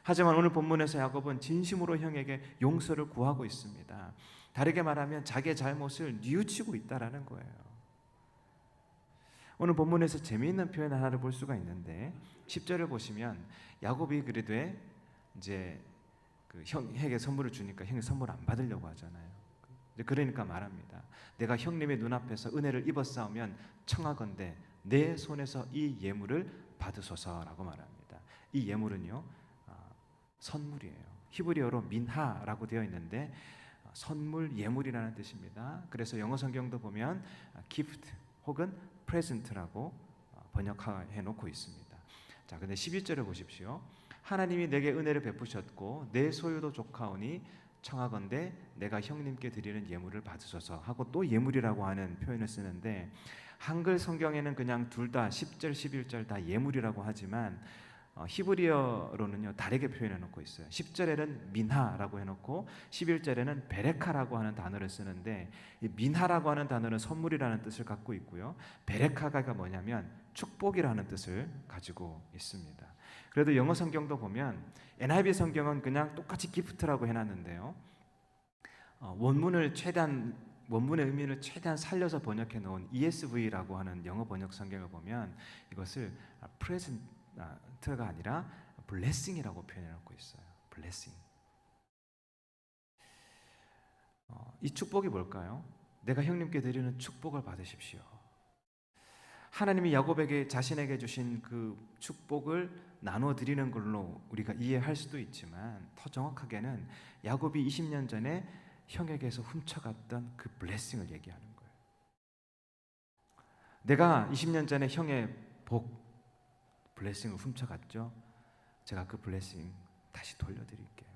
하지만 오늘 본문에서 야곱은 진심으로 형에게 용서를 구하고 있습니다. 다르게 말하면 자기의 잘못을 뉘우치고 있다라는 거예요. 오늘 본문에서 재미있는 표현 하나를 볼 수가 있는데 10절을 보시면 야곱이 그러되 이제 그 형에게 선물을 주니까 형이 선물 안 받으려고 하잖아요. 그러니까 말합니다. 내가 형님의 눈앞에서 은혜를 입었사오면 청하건대 내 손에서 이 예물을 받으소서라고 말합니다. 이 예물은요 선물이에요. 히브리어로 민하라고 되어 있는데 선물, 예물이라는 뜻입니다. 그래서 영어 성경도 보면 gift 혹은 present라고 번역해 놓고 있습니다. 자, 근데 11절을 보십시오. 하나님이 내게 은혜를 베푸셨고 내 소유도 족하오니 청하건대 내가 형님께 드리는 예물을 받으소서 하고 또 예물이라고 하는 표현을 쓰는데 한글 성경에는 그냥 둘 다 10절, 11절 다 예물이라고 하지만 히브리어로는요 다르게 표현해 놓고 있어요. 10절에는 민하라고 해놓고 11절에는 베레카라고 하는 단어를 쓰는데 이 민하라고 하는 단어는 선물이라는 뜻을 갖고 있고요. 베레카가 뭐냐면 축복이라는 뜻을 가지고 있습니다. 그래도 영어 성경도 보면 NIV 성경은 그냥 똑같이 기프트라고 해놨는데요. 원문의 의미를 최대한 살려서 번역해 놓은 ESV라고 하는 영어 번역 성경을 보면 이것을 present가 아니라 blessing이라고 표현해 놓고 있어요. blessing. 이 축복이 뭘까요? 내가 형님께 드리는 축복을 받으십시오. 하나님이 야곱에게 자신에게 주신 그 축복을 나눠 드리는 걸로 우리가 이해할 수도 있지만 더 정확하게는 야곱이 20년 전에 형에게서 훔쳐갔던 그 블레싱을 얘기하는 거예요. 내가 20년 전에 형의 블레싱을 훔쳐갔죠. 제가 그 블레싱 다시 돌려드릴게요.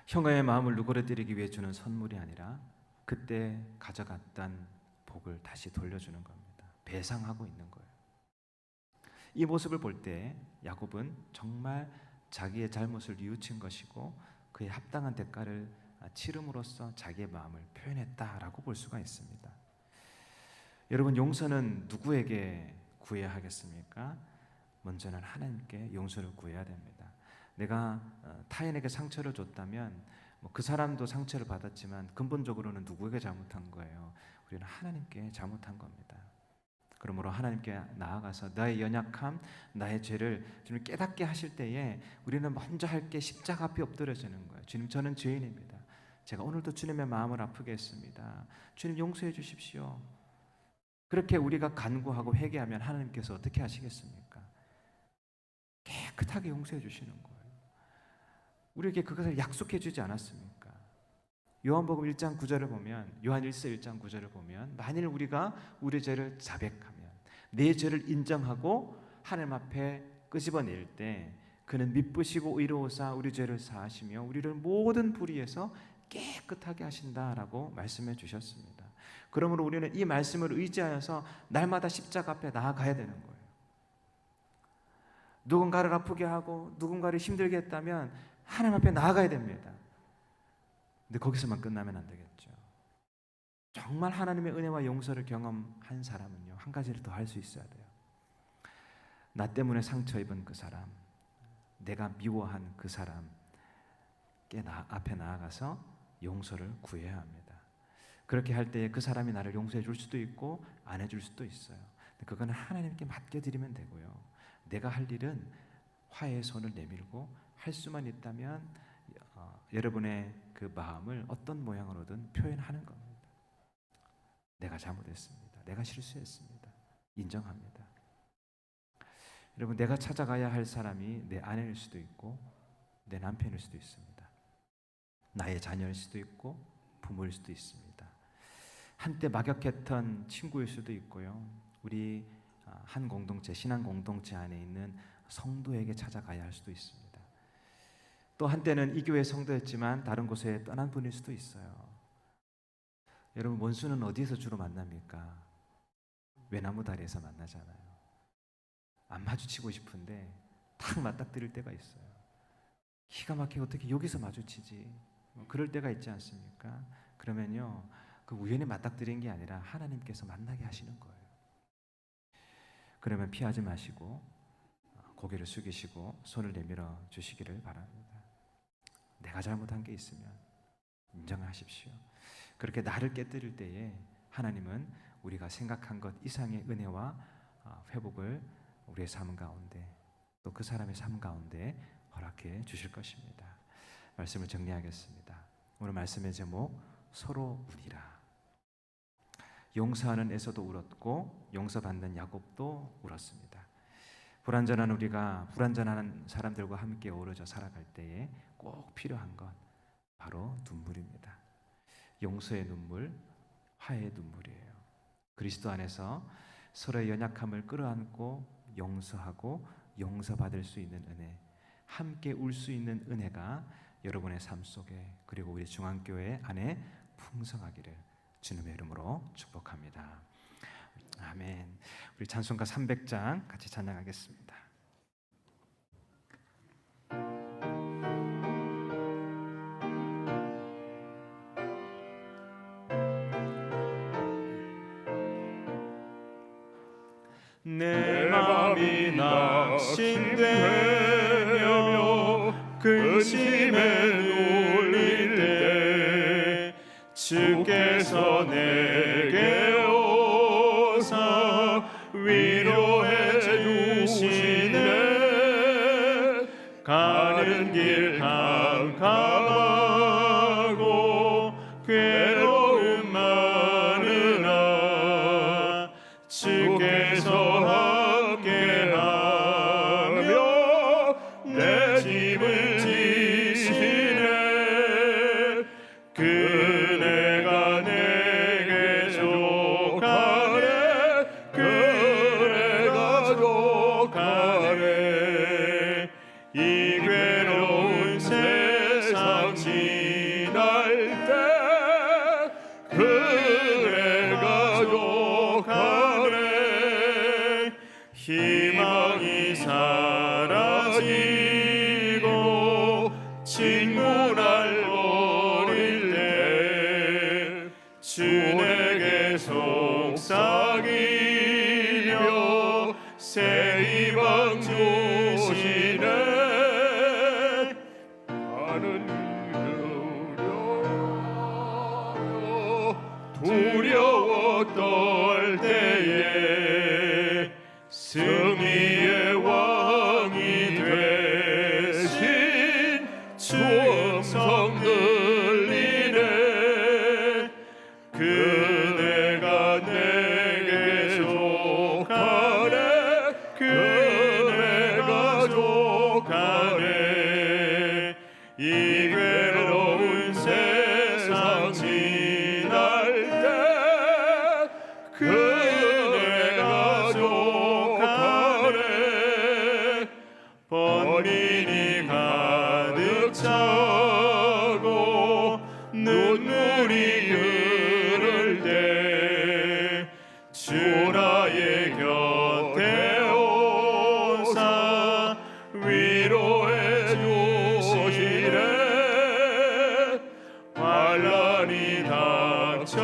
형의 마음을 누그러뜨리기 위해 주는 선물이 아니라 그때 가져갔던 복을 다시 돌려주는 겁니다. 배상하고 있는 거예요. 이 모습을 볼 때 야곱은 정말 자기의 잘못을 뉘우친 것이고 그의 합당한 대가를 치름으로써 자기의 마음을 표현했다라고 볼 수가 있습니다. 여러분, 용서는 누구에게 구해야 하겠습니까? 먼저는 하나님께 용서를 구해야 됩니다. 내가 타인에게 상처를 줬다면 그 사람도 상처를 받았지만 근본적으로는 누구에게 잘못한 거예요? 우리는 하나님께 잘못한 겁니다. 그러므로 하나님께 나아가서 나의 연약함, 나의 죄를 주님 깨닫게 하실 때에 우리는 먼저 할 게 십자가 앞에 엎드려지는 거예요. 주님, 저는 죄인입니다. 제가 오늘도 주님의 마음을 아프게 했습니다. 주님, 용서해 주십시오. 그렇게 우리가 간구하고 회개하면 하나님께서 어떻게 하시겠습니까? 깨끗하게 용서해 주시는 거예요. 우리에게 그것을 약속해 주지 않았습니까? 요한복음 1장 9절을 보면, 요한 1서 1장 9절을 보면, 만일 우리가 우리 죄를 자백하면, 내 죄를 인정하고 하나님 앞에 끄집어낼 때 그는 미쁘시고 의로우사 우리 죄를 사하시며 우리를 모든 불의에서 깨끗하게 하신다라고 말씀해 주셨습니다. 그러므로 우리는 이 말씀을 의지하여서 날마다 십자가 앞에 나아가야 되는 거예요. 누군가를 아프게 하고 누군가를 힘들게 했다면 하나님 앞에 나아가야 됩니다. 근데 거기서만 끝나면 안 되겠죠. 정말 하나님의 은혜와 용서를 경험한 사람은요, 한 가지를 더 할 수 있어야 돼요. 나 때문에 상처 입은 그 사람, 내가 미워한 그 사람께 앞에 나아가서 용서를 구해야 합니다. 그렇게 할 때 그 사람이 나를 용서해 줄 수도 있고 안 해줄 수도 있어요. 그거는 하나님께 맡겨드리면 되고요. 내가 할 일은 화해의 손을 내밀고 할 수만 있다면 여러분의 그 마음을 어떤 모양으로든 표현하는 겁니다. 내가 잘못했습니다. 내가 실수했습니다. 인정합니다. 여러분, 내가 찾아가야 할 사람이 내 아내일 수도 있고 내 남편일 수도 있습니다. 나의 자녀일 수도 있고 부모일 수도 있습니다. 한때 막역했던 친구일 수도 있고요. 우리 한 공동체, 신앙 공동체 안에 있는 성도에게 찾아가야 할 수도 있습니다. 또 한때는 이 교회 성도였지만 다른 곳에 떠난 분일 수도 있어요. 여러분, 원수는 어디에서 주로 만납니까? 외나무 다리에서 만나잖아요. 안 마주치고 싶은데 탁 맞닥뜨릴 때가 있어요. 기가 막히게 어떻게 여기서 마주치지? 그럴 때가 있지 않습니까? 그러면요, 그 우연히 맞닥뜨린 게 아니라 하나님께서 만나게 하시는 거예요. 그러면 피하지 마시고 고개를 숙이시고 손을 내밀어 주시기를 바랍니다. 내가 잘못한 게 있으면 인정하십시오. 그렇게 나를 깨뜨릴 때에 하나님은 우리가 생각한 것 이상의 은혜와 회복을 우리의 삶 가운데, 또 그 사람의 삶 가운데 허락해 주실 것입니다. 말씀을 정리하겠습니다. 오늘 말씀의 제목, 서로 울이라. 용서하는 에서도 울었고 용서받는 야곱도 울었습니다. 불완전한 우리가 불완전한 사람들과 함께 어우러져 살아갈 때에 꼭 필요한 건 바로 눈물입니다. 용서의 눈물, 화해의 눈물이에요. 그리스도 안에서 서로의 연약함을 끌어안고 용서하고 용서받을 수 있는 은혜, 함께 울 수 있는 은혜가 여러분의 삶 속에, 그리고 우리 중앙교회 안에 풍성하기를 주님의 이름으로 축복합니다. 아멘. 우리 찬송가 300장 같이 찬양하겠습니다. 내 맘이 낙심되며 근심에 눌릴 때 주께서 내게 오사 위로해 주시네. 가는 길 캄캄하고 괴로움 많으나 주께서 함께하며 내 짐을 지시네. 그네가 내게 족하네. 그네가 족하네. 이 괴로운 세상 지날 때 그네가 족하네. 희망이 사라지고 친구날 버릴 때 주 내게 속삭이며 새 희망 주시네. 나는 두려워 떨 때에 승리의 왕이 되신 주 음성 들리네. 그네가 내게 족하네. 그네가 족하네. 이 괴로운 세상 지날 때 그네가 족하네. 번민이 가득 차고 눈물이 흐를 때 주 나의 곁에 오사 위로해 주시네. 환난이 닥쳐와서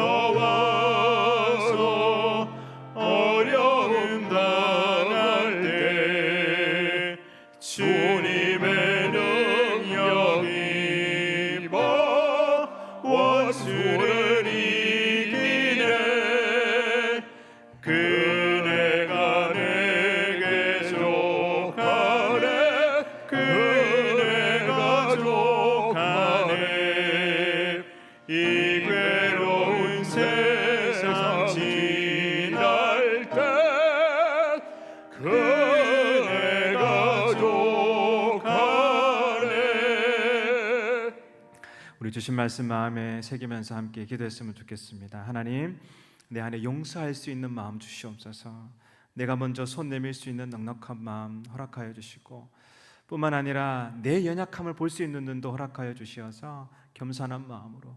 어려움 당할 때 주님의 능력 입어 원수를 이기네. 그네가 내게 족하네. 그네가 족하네. 이 괴로운 세상 지날 때 그네가 족하네. 우리 주신 말씀 마음에 새기면서 함께 기도했으면 좋겠습니다. 하나님, 내 안에 용서할 수 있는 마음 주시옵소서. 내가 먼저 손 내밀 수 있는 넉넉한 마음 허락하여 주시고, 뿐만 아니라 내 연약함을 볼 수 있는 눈도 허락하여 주시어서 겸손한 마음으로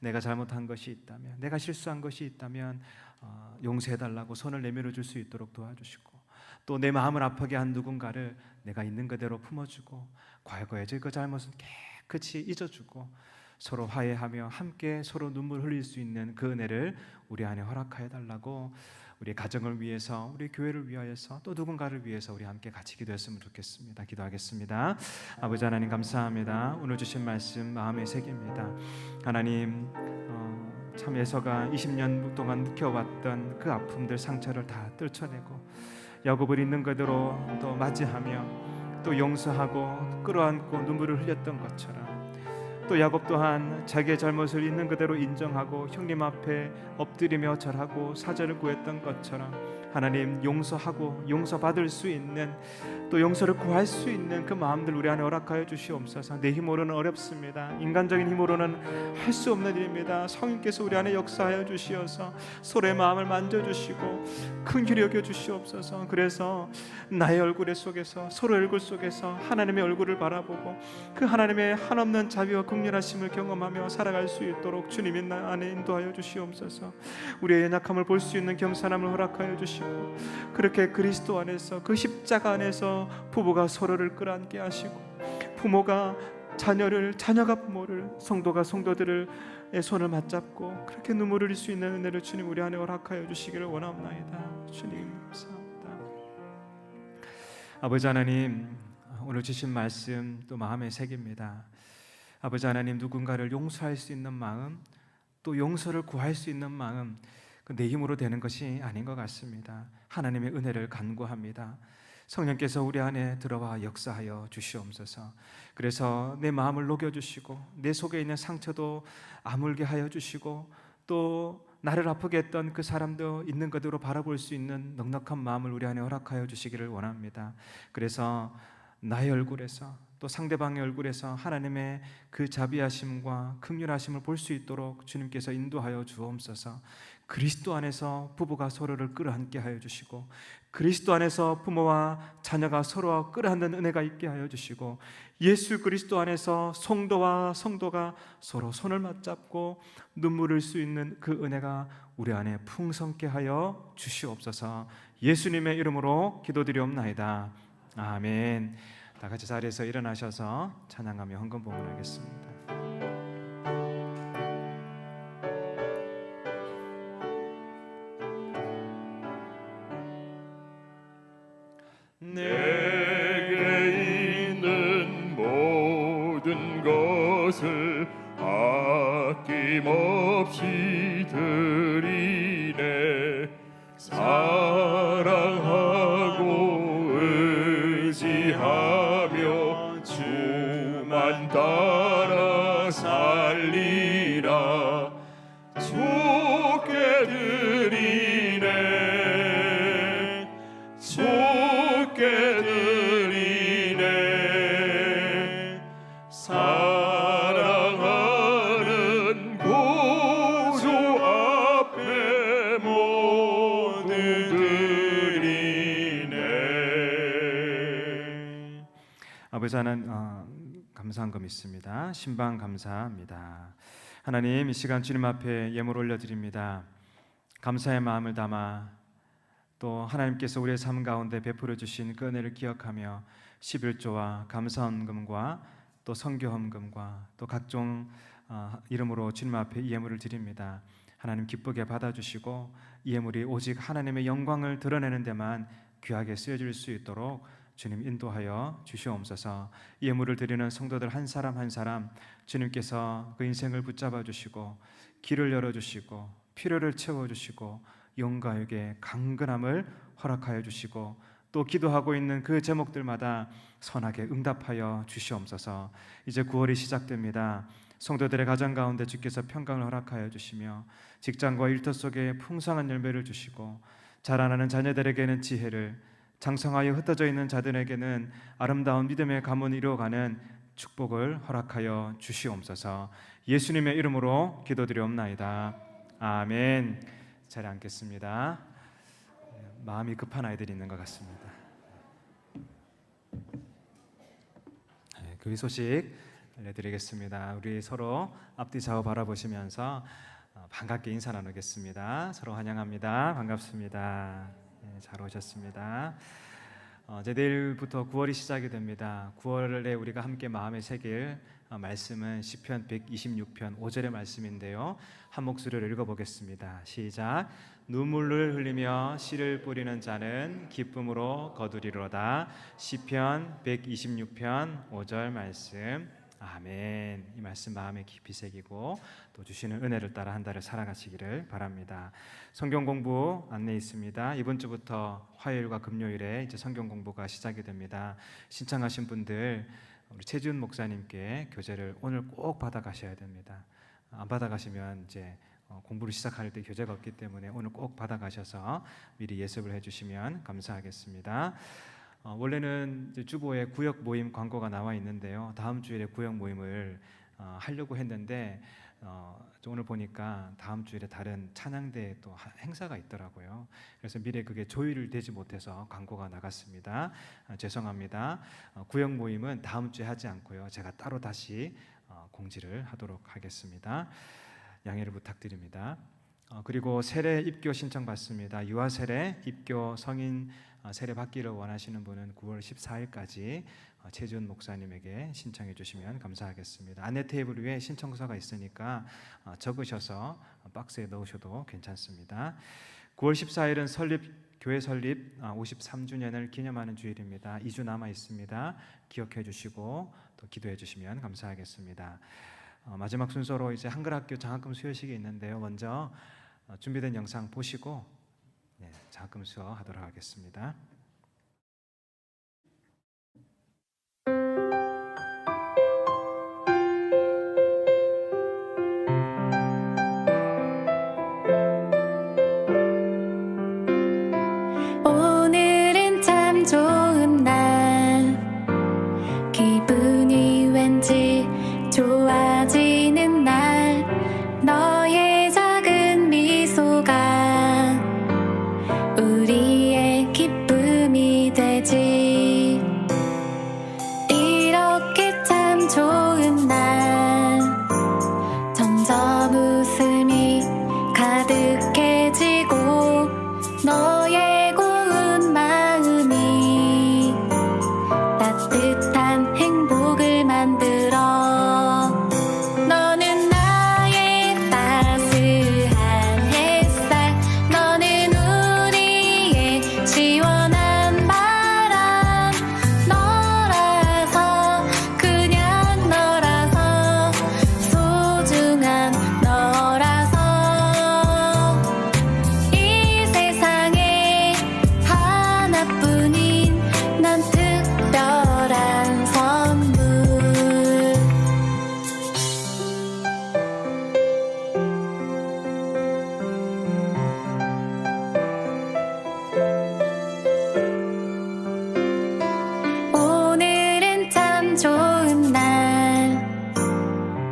내가 잘못한 것이 있다면, 내가 실수한 것이 있다면 용서해달라고 손을 내밀어 줄 수 있도록 도와주시고, 또 내 마음을 아프게 한 누군가를 내가 있는 그대로 품어주고 과거의 그 잘못은 깨끗이 잊어주고 서로 화해하며 함께 서로 눈물 흘릴 수 있는 그 은혜를 우리 안에 허락하여 달라고, 우리 가정을 위해서, 우리 교회를 위하여서, 또 누군가를 위해서 우리 함께 같이 기도했으면 좋겠습니다. 기도하겠습니다. 아버지 하나님 감사합니다. 오늘 주신 말씀 마음에 새깁니다. 하나님, 참 에서가 20년 동안 느껴왔던 그 아픔들, 상처를 다 떨쳐내고 야곱을 있는 그대로 또 맞이하며 또 용서하고 끌어안고 눈물을 흘렸던 것처럼, 또 야곱 또한 자기의 잘못을 있는 그대로 인정하고 형님 앞에 엎드리며 절하고 사죄를 구했던 것처럼 하나님, 용서하고 용서받을 수 있는, 또 용서를 구할 수 있는 그 마음들 우리 안에 허락하여 주시옵소서. 내 힘으로는 어렵습니다. 인간적인 힘으로는 할 수 없는 일입니다. 성령께서 우리 안에 역사하여 주시어서 서로의 마음을 만져주시고 긍휼히 여겨주시옵소서. 그래서 나의 얼굴 속에서, 서로의 얼굴 속에서 하나님의 얼굴을 바라보고 그 하나님의 한없는 자비와 긍휼하심을 경험하며 살아갈 수 있도록 주님이 나 안에 인도하여 주시옵소서. 우리의 연약함을 볼 수 있는 겸손함을 허락하여 주시고, 그렇게 그리스도 안에서, 그 십자가 안에서 부부가 서로를 끌어안게 하시고, 부모가 자녀를, 자녀가 부모를, 성도가 성도들을 손을 맞잡고 그렇게 눈물을 흘릴 수 있는 은혜를 주님 우리 안에 허락하여 주시기를 원하옵나이다. 주님 감사합니다. 아버지 하나님, 오늘 주신 말씀 또 마음에 새깁니다. 아버지 하나님, 누군가를 용서할 수 있는 마음, 또 용서를 구할 수 있는 마음, 내 힘으로 되는 것이 아닌 것 같습니다. 하나님의 은혜를 간구합니다. 성령께서 우리 안에 들어와 역사하여 주시옵소서. 그래서 내 마음을 녹여주시고 내 속에 있는 상처도 아물게 하여 주시고, 또 나를 아프게 했던 그 사람도 있는 그대로 바라볼 수 있는 넉넉한 마음을 우리 안에 허락하여 주시기를 원합니다. 그래서 나의 얼굴에서, 또 상대방의 얼굴에서 하나님의 그 자비하심과 긍휼하심을 볼 수 있도록 주님께서 인도하여 주옵소서. 그리스도 안에서 부부가 서로를 끌어안게 하여 주시고, 그리스도 안에서 부모와 자녀가 서로 끌어안는 은혜가 있게 하여 주시고, 예수 그리스도 안에서 성도와 성도가 서로 손을 맞잡고 눈물을 수 있는 그 은혜가 우리 안에 풍성케 하여 주시옵소서. 예수님의 이름으로 기도드리옵나이다. 아멘. 다 같이 자리에서 일어나셔서 찬양하며 헌금 봉헌하겠습니다. 내게 있는 모든 것을 아낌없이 드리네. 사랑하고 의지하며 주만 따라 살리라. 주께 드리네, 주께 드리네. 사랑하는 구주 앞에 모두 드리네. 아버지 하나님, 감사한 거 믿습니다. 신방 감사합니다. 하나님, 이 시간 주님 앞에 예물 올려드립니다. 감사의 마음을 담아 또 하나님께서 우리의 삶 가운데 베풀어 주신 그 은혜를 기억하며 11조와 감사헌금과 또 선교헌금과 또 각종 이름으로 주님 앞에 이 예물을 드립니다. 하나님 기쁘게 받아주시고 이 예물이 오직 하나님의 영광을 드러내는 데만 귀하게 쓰여질 수 있도록 주님 인도하여 주시옵소서. 이 예물을 드리는 성도들 한 사람 한 사람 주님께서 그 인생을 붙잡아 주시고 길을 열어주시고 필요를 채워주시고 영가에게 강건함을 허락하여 주시고, 또 기도하고 있는 그 제목들마다 선하게 응답하여 주시옵소서. 이제 9월이 시작됩니다. 성도들의 가정 가운데 주께서 평강을 허락하여 주시며 직장과 일터 속에 풍성한 열매를 주시고, 자라나는 자녀들에게는 지혜를, 장성하여 흩어져 있는 자들에게는 아름다운 믿음의 가문을 이루어가는 축복을 허락하여 주시옵소서. 예수님의 이름으로 기도드리옵나이다. 아멘. 자리에 앉겠습니다. 마음이 급한 아이들이 있는 것 같습니다. 교회 소식 알려드리겠습니다. 우리 서로 앞뒤 좌우 바라보시면서 반갑게 인사 나누겠습니다. 서로 환영합니다. 반갑습니다. 네, 잘 오셨습니다. 이제 내일부터 9월이 시작이 됩니다. 9월에 우리가 함께 마음에 새길 말씀은 시편 126편 5절의 말씀인데요. 한 목소리로 읽어보겠습니다. 시작. 눈물을 흘리며 씨를 뿌리는 자는 기쁨으로 거두리로다. 시편 126편 5절 말씀. 아멘. 이 말씀 마음에 깊이 새기고 또 주시는 은혜를 따라 한 달을 살아가시기를 바랍니다. 성경 공부 안내 있습니다. 이번 주부터 화요일과 금요일에 이제 성경 공부가 시작이 됩니다. 신청하신 분들 우리 최지훈 목사님께 교재를 오늘 꼭 받아가셔야 됩니다. 안 받아가시면 이제 공부를 시작할 때 교재가 없기 때문에 오늘 꼭 받아가셔서 미리 예습을 해주시면 감사하겠습니다. 원래는 이제 주보에 구역 모임 광고가 나와 있는데요. 다음 주일에 구역 모임을 하려고 했는데 오늘 보니까 다음 주일에 다른 찬양대 또 행사가 있더라고요. 그래서 미리 그게 조율되지 못해서 광고가 나갔습니다. 죄송합니다. 구역 모임은 다음 주에 하지 않고요. 제가 따로 다시 공지를 하도록 하겠습니다. 양해를 부탁드립니다. 그리고 세례 입교 신청 받습니다. 유아 세례 입교 성인 세례 받기를 원하시는 분은 9월 14일까지 최지훈 목사님에게 신청해 주시면 감사하겠습니다. 안내 테이블 위에 신청서가 있으니까 적으셔서 박스에 넣으셔도 괜찮습니다. 9월 14일은 교회 설립 53주년을 기념하는 주일입니다. 2주 남아 있습니다. 기억해 주시고 또 기도해 주시면 감사하겠습니다. 마지막 순서로 이제 한글학교 장학금 수여식이 있는데요. 먼저 준비된 영상 보시고 장학금 수여하도록 하겠습니다. 오늘은 참 좋은 날 기분이 왠지 좋아지는 날 너의 작은 미소가 우리의 기쁨이 되지 이렇게 참 좋은 날 점점 웃음이 가득해지고 너의 고운 마음이 따뜻한 행복을 만들어 너는 나의 따스한 햇살 너는 우리의 시원한 바람 너라서 그냥 너라서 소중한 너라서 이 세상에 하나뿐인 난 특별한 선물 오늘은 참 좋은 날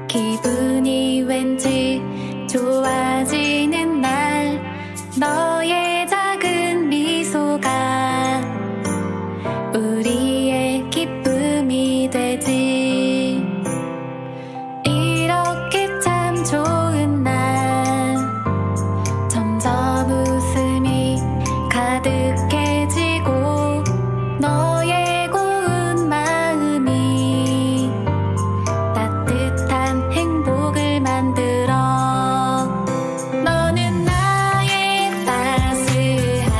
기분이 왠지 좋아지는 날 너의 작은 미소가 우리의 기쁨이 되지 이렇게 참 좋은 날 점점 웃음이 가득해지고 너의 고운 마음이 따뜻한 행복을 만들어 너는 나의 따스한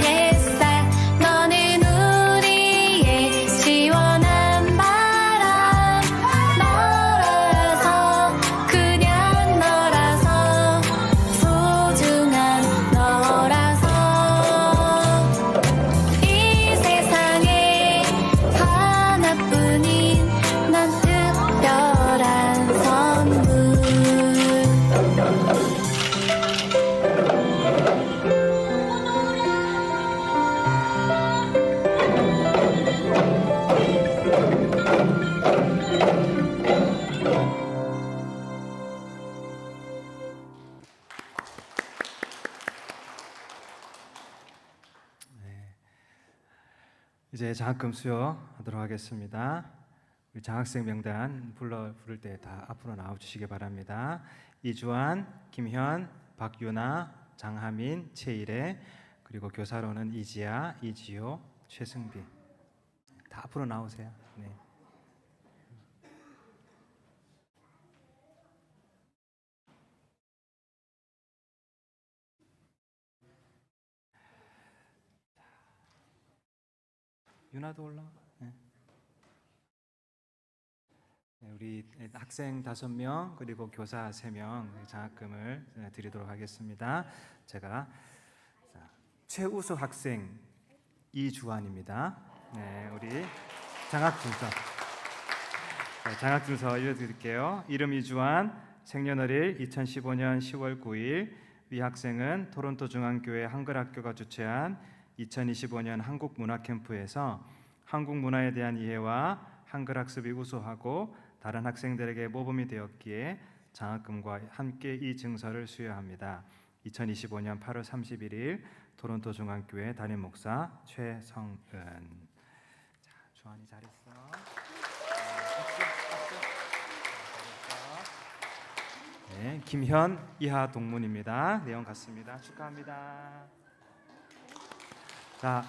햇살 너는 우리의 시원한 바람 너라서 그냥 너라서 소중한 너라서 이 세상에 하나뿐인 난 특별한 선물 이제 장학금 수여하도록 하겠습니다. 우리 장학생 명단 부를 때 다 앞으로 나와 주시기 바랍니다. 이주환, 김현, 박유나, 장하민, 최일애, 그리고 교사로는 이지아, 이지호, 최승비. 다 앞으로 나오세요. 네. 유나도 올라와. 네. 네, 우리 학생 5명 그리고 교사 3명 장학금을 드리도록 하겠습니다. 제가 최우수 학생 이주환입니다. 네, 우리 장학준서. 네, 장학준서 읽어드릴게요. 이름 이주환, 생년월일 2015년 10월 9일. 위 학생은 토론토 중앙교회 한글학교가 주최한 2025년 한국문화캠프에서 한국 문화에 대한 이해와 한글 학습이 우수하고 다른 학생들에게 모범이 되었기에 장학금과 함께 이 증서를 수여합니다. 2025년 8월 31일 토론토 중앙교회 담임 목사 최성은. 자, 주환이 잘했어. 네, 김현 이하 동문입니다. 내용 같습니다. 축하합니다. 자,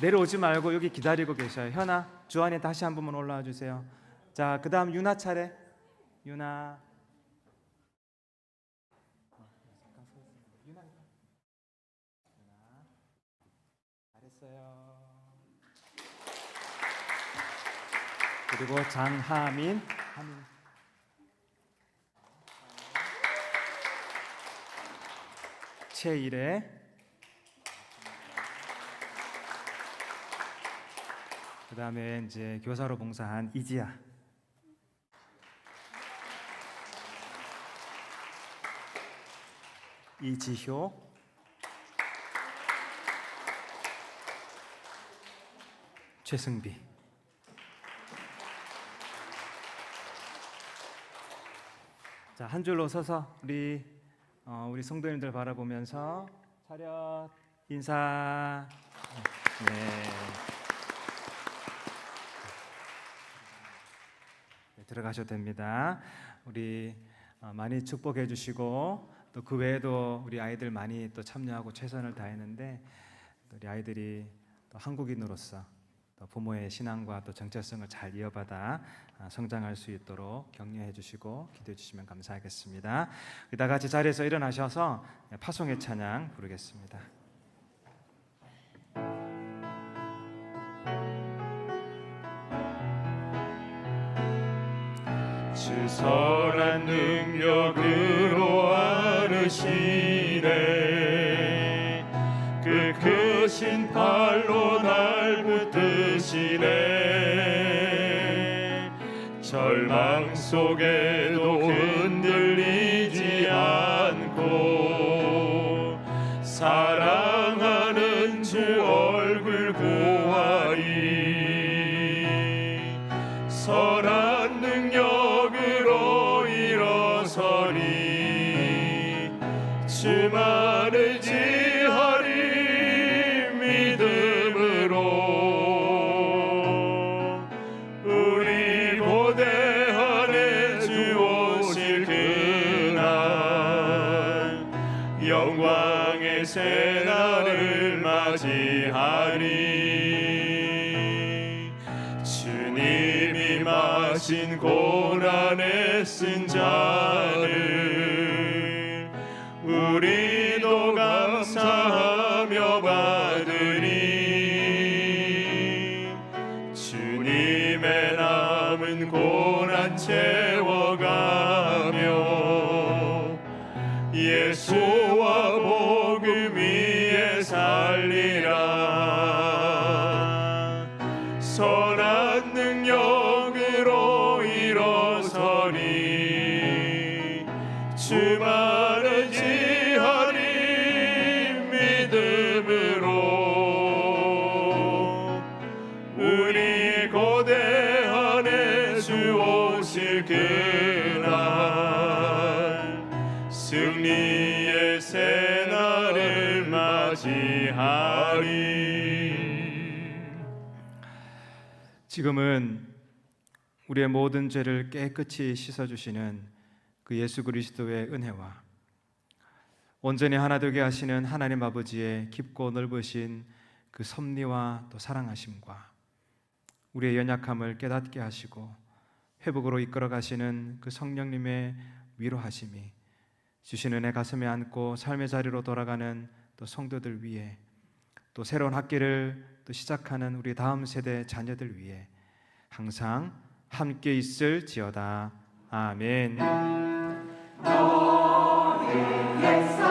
내려오지 말고 여기 기다리고 계셔요. 현아, 주환이 다시 한 번만 올라와 주세요. 자, 그 다음 유나 차례. 유나. 잘했어요. 그리고 장하민. 최일애. 그 다음에 이제 교사로 봉사한 이지아. 이지효. 최승비. 자, 한 줄로 서서 우리 성도님들 바라보면서 차렷 인사. 네. 들어가셔도 됩니다. 우리 많이 축복해 주시고 또 그 외에도 우리 아이들 많이 또 참여하고 최선을 다했는데 우리 아이들이 또 한국인으로서 또 부모의 신앙과 또 정체성을 잘 이어받아 성장할 수 있도록 격려해 주시고 기도해 주시면 감사하겠습니다. 다 같이 자리에서 일어나셔서 파송의 찬양 부르겠습니다. 주 선한 능력으로 안으시네 그 크신 팔로 날 붙드시네 절망 속에도 흔들리지 않고 사랑하는 주 얼굴 보아이 선한 능력으로 일어서리 주만을 지하리 믿음으로 우리 고대하네 주 오실 그날 영광의 새날을 맞이하리 주님이 마신 고난에 쓴 잔을 우리도 감사하며 받으리 주님의 남은 고난 채워가며 예수와 복음 위에 살리라 선한 능력으로 일어서리 주만을 지하리 믿음으로 우리 고대하네 주 오실 그날 승리의 새날을 맞이하리. 지금은 우리의 모든 죄를 깨끗이 씻어주시는 그 예수 그리스도의 은혜와 온전히 하나 되게 하시는 하나님 아버지의 깊고 넓으신 그 섭리와 또 사랑하심과 우리의 연약함을 깨닫게 하시고 회복으로 이끌어 가시는 그 성령님의 위로하심이 주신 은혜 가슴에 안고 삶의 자리로 돌아가는 또 성도들 위해 또 새로운 학기를 또 시작하는 우리 다음 세대 자녀들 위해 항상 함께 있을지어다. 아멘. 예수